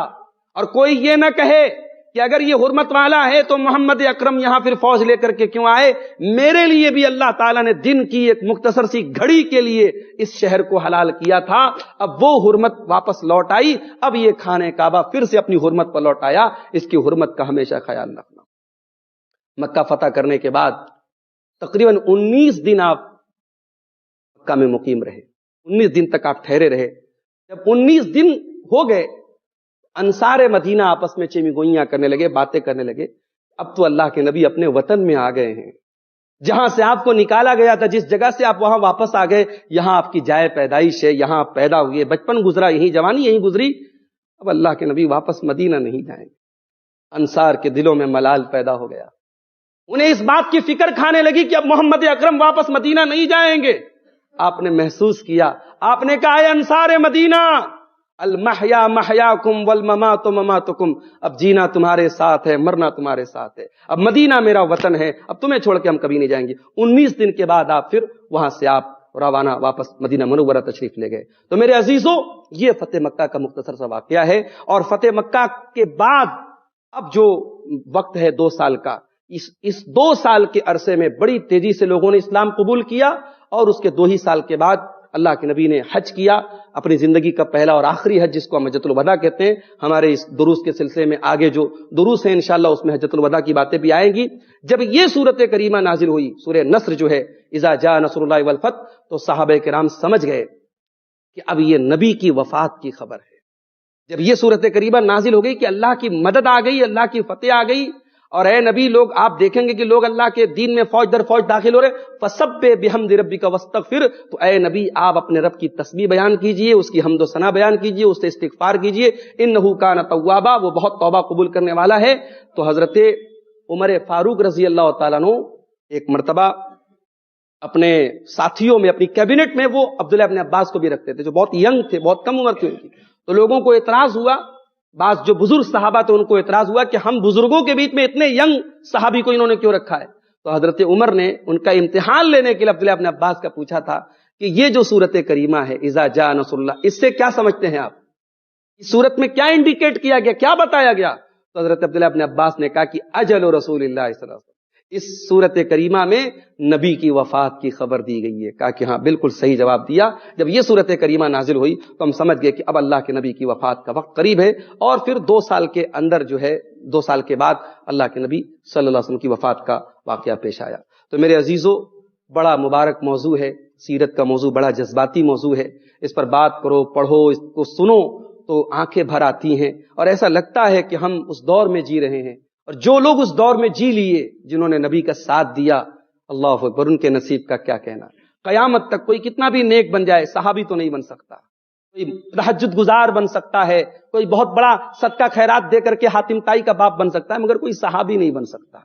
اور کوئی یہ نہ کہے کہ اگر یہ حرمت والا ہے تو محمد اکرم یہاں پھر فوج لے کر کے کیوں آئے. میرے لیے بھی اللہ تعالیٰ نے دن کی ایک مختصر سی گھڑی کے لیے اس شہر کو حلال کیا تھا. اب وہ حرمت واپس لوٹ آئی. اب یہ خانہ کعبہ پھر سے اپنی حرمت پر لوٹ آیا. اس کی حرمت کا ہمیشہ خیال رکھنا. مکہ فتح کرنے کے بعد تقریباً 19 دن آپ مکہ میں مقیم رہے. 19 دن تک آپ ٹھہرے رہے. جب 19 دن ہو گئے, انصار مدینہ آپس میں چیمی گوئیاں کرنے لگے, باتیں کرنے لگے. اب تو اللہ کے نبی اپنے وطن میں آ گئے ہیں. جہاں سے آپ کو نکالا گیا تھا, جس جگہ سے آپ وہاں واپس آ گئے, یہاں آپ کی جائے پیدائش ہے, یہاں آپ پیدا ہوئے, بچپن گزرا یہیں, جوانی یہیں گزری. اب اللہ کے نبی واپس مدینہ نہیں جائیں گے. انصار کے دلوں میں ملال پیدا ہو گیا. انہیں اس بات کی فکر کھانے لگی کہ اب محمد اکرم واپس مدینہ نہیں جائیں گے. آپ نے محسوس کیا, آپ نے کہا, اے انصار مدینہ, المحیا محیاکم والممات مماتکم, اب جینا تمہارے ساتھ ہے, مرنا تمہارے ساتھ ہے. اب مدینہ میرا وطن ہے, اب تمہیں چھوڑ کے ہم کبھی نہیں جائیں گے. 19 دن کے بعد آپ پھر وہاں سے آپ روانہ واپس مدینہ منورہ تشریف لے گئے. تو میرے عزیزوں, یہ فتح مکہ کا مختصر سا واقعہ ہے. اور فتح مکہ کے بعد اب جو وقت ہے 2 سال کا, اس 2 سال کے عرصے میں بڑی تیزی سے لوگوں نے اسلام قبول کیا. اور اس کے 2 ہی سال کے بعد اللہ کے نبی نے حج کیا, اپنی زندگی کا پہلا اور آخری حج, جس کو ہم حجۃ الوداع کہتے ہیں. ہمارے اس دروس کے سلسلے میں آگے جو دروس ہیں انشاءاللہ اس میں حجۃ الوداع کی باتیں بھی آئیں گی. جب یہ سورت کریمہ نازل ہوئی, سورہ نصر جو ہے, اذا جاء نصر اللہ والفتح, تو صحابہ کرام سمجھ گئے کہ اب یہ نبی کی وفات کی خبر ہے. جب یہ سورت کریمہ نازل ہو گئی کہ اللہ کی مدد آ گئی, اللہ کی فتح آ گئی, اور اے نبی, لوگ آپ دیکھیں گے کہ لوگ اللہ کے دین میں فوج در فوج داخل ہو رہے, فسبح بحمد ربک واستغفر, تو اے نبی آپ اپنے رب کی تسبیح بیان کیجئے, اس کی حمد و ثنا بیان کیجئے, اس سے استغفار کیجئے, انہ کان توابا, وہ بہت توبہ قبول کرنے والا ہے. تو حضرت عمر فاروق رضی اللہ تعالیٰ عنہ ایک مرتبہ اپنے ساتھیوں میں, اپنی کیبنٹ میں, وہ عبداللہ ابن عباس کو بھی رکھتے تھے, جو بہت ینگ تھے, بہت کم عمر تھی ان کی. تو لوگوں کو اعتراض ہوا, بعض جو بزرگ صحابہ تھے ان کو اعتراض ہوا کہ ہم بزرگوں کے بیچ میں اتنے ینگ صحابی کو انہوں نے کیوں رکھا ہے. تو حضرت عمر نے ان کا امتحان لینے کے لیے عبداللہ ابن عباس کا پوچھا تھا کہ یہ جو سورت کریمہ ہے اذا جاء نصر اللہ, اس سے کیا سمجھتے ہیں آپ؟ اس سورت میں کیا انڈیکیٹ کیا گیا, کیا بتایا گیا؟ تو حضرت عبداللہ ابن عباس نے کہا کہ اجل رسول اللہ صلی اللہ علیہ وسلم, اس سورت کریمہ میں نبی کی وفات کی خبر دی گئی ہے. کہا کہ ہاں بالکل صحیح جواب دیا. جب یہ سورت کریمہ نازل ہوئی تو ہم سمجھ گئے کہ اب اللہ کے نبی کی وفات کا وقت قریب ہے. اور پھر 2 سال کے اندر جو ہے, 2 سال کے بعد اللہ کے نبی صلی اللہ علیہ وسلم کی وفات کا واقعہ پیش آیا. تو میرے عزیزوں, بڑا مبارک موضوع ہے, سیرت کا موضوع بڑا جذباتی موضوع ہے. اس پر بات کرو, پڑھو, اس کو سنو تو آنکھیں بھر آتی ہیں, اور ایسا لگتا ہے کہ ہم اس دور میں جی رہے ہیں. اور جو لوگ اس دور میں جی لیے, جنہوں نے نبی کا ساتھ دیا, اللہ اکبر, ان کے نصیب کا کیا کہنا. قیامت تک کوئی کتنا بھی نیک بن جائے, صحابی تو نہیں بن سکتا. کوئی تہجد گزار بن سکتا ہے, کوئی بہت بڑا صدقہ خیرات دے کر کے حاتم طائی کا باپ بن سکتا ہے, مگر کوئی صحابی نہیں بن سکتا.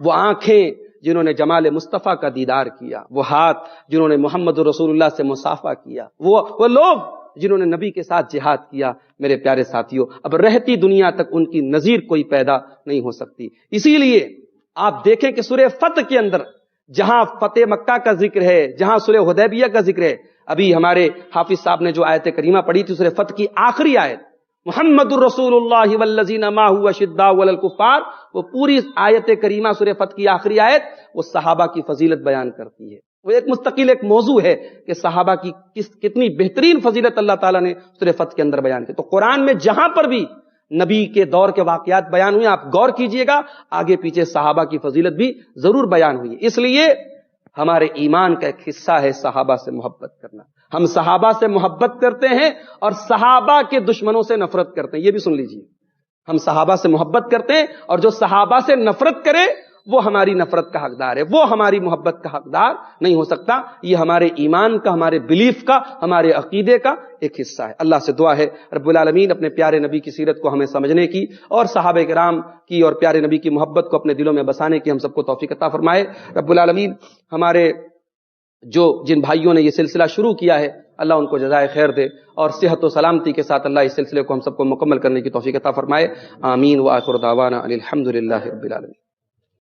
وہ آنکھیں جنہوں نے جمال مصطفیٰ کا دیدار کیا, وہ ہاتھ جنہوں نے محمد رسول اللہ سے مصافحہ کیا, وہ لوگ جنہوں نے نبی کے ساتھ جہاد کیا. میرے پیارے ساتھیوں, اب رہتی دنیا تک ان کی نظیر کوئی پیدا نہیں ہو سکتی. اسی لیے آپ دیکھیں کہ سورہ فتح کے اندر جہاں فتح مکہ کا ذکر ہے, جہاں سورہ حدیبیہ کا ذکر ہے, ابھی ہمارے حافظ صاحب نے جو آیت کریمہ پڑھی تھی سورہ فتح کی آخری آیت, محمد الرسول اللہ والذین معہ اشداء علی الکفار, وہ پوری آیت کریمہ سورہ فتح کی آخری آیت وہ صحابہ کی فضیلت بیان کرتی ہے. وہ ایک مستقل ایک موضوع ہے کہ صحابہ کی کتنی بہترین فضیلت اللہ تعالیٰ نے سورہ فتح کے اندر بیان کی. تو قرآن میں جہاں پر بھی نبی کے دور کے واقعات بیان ہوئے, آپ غور کیجئے گا, آگے پیچھے صحابہ کی فضیلت بھی ضرور بیان ہوئی. اس لیے ہمارے ایمان کا ایک حصہ ہے صحابہ سے محبت کرنا. ہم صحابہ سے محبت کرتے ہیں اور صحابہ کے دشمنوں سے نفرت کرتے ہیں. یہ بھی سن لیجئے, ہم صحابہ سے محبت کرتے ہیں, اور جو صحابہ سے نفرت کرے وہ ہماری نفرت کا حقدار ہے, وہ ہماری محبت کا حقدار نہیں ہو سکتا. یہ ہمارے ایمان کا, ہمارے بلیف کا, ہمارے عقیدے کا ایک حصہ ہے. اللہ سے دعا ہے رب العالمین اپنے پیارے نبی کی سیرت کو ہمیں سمجھنے کی, اور صحابہ کرام کی اور پیارے نبی کی محبت کو اپنے دلوں میں بسانے کی ہم سب کو توفیق عطا فرمائے. رب العالمین ہمارے جن بھائیوں نے یہ سلسلہ شروع کیا ہے, اللہ ان کو جزائے خیر دے, اور صحت و سلامتی کے ساتھ اللہ اس سلسلے کو ہم سب کو مکمل کرنے کی توفیق عطا فرمائے. آمین. وآخر دعوانا ان الحمد للہ رب العالمین.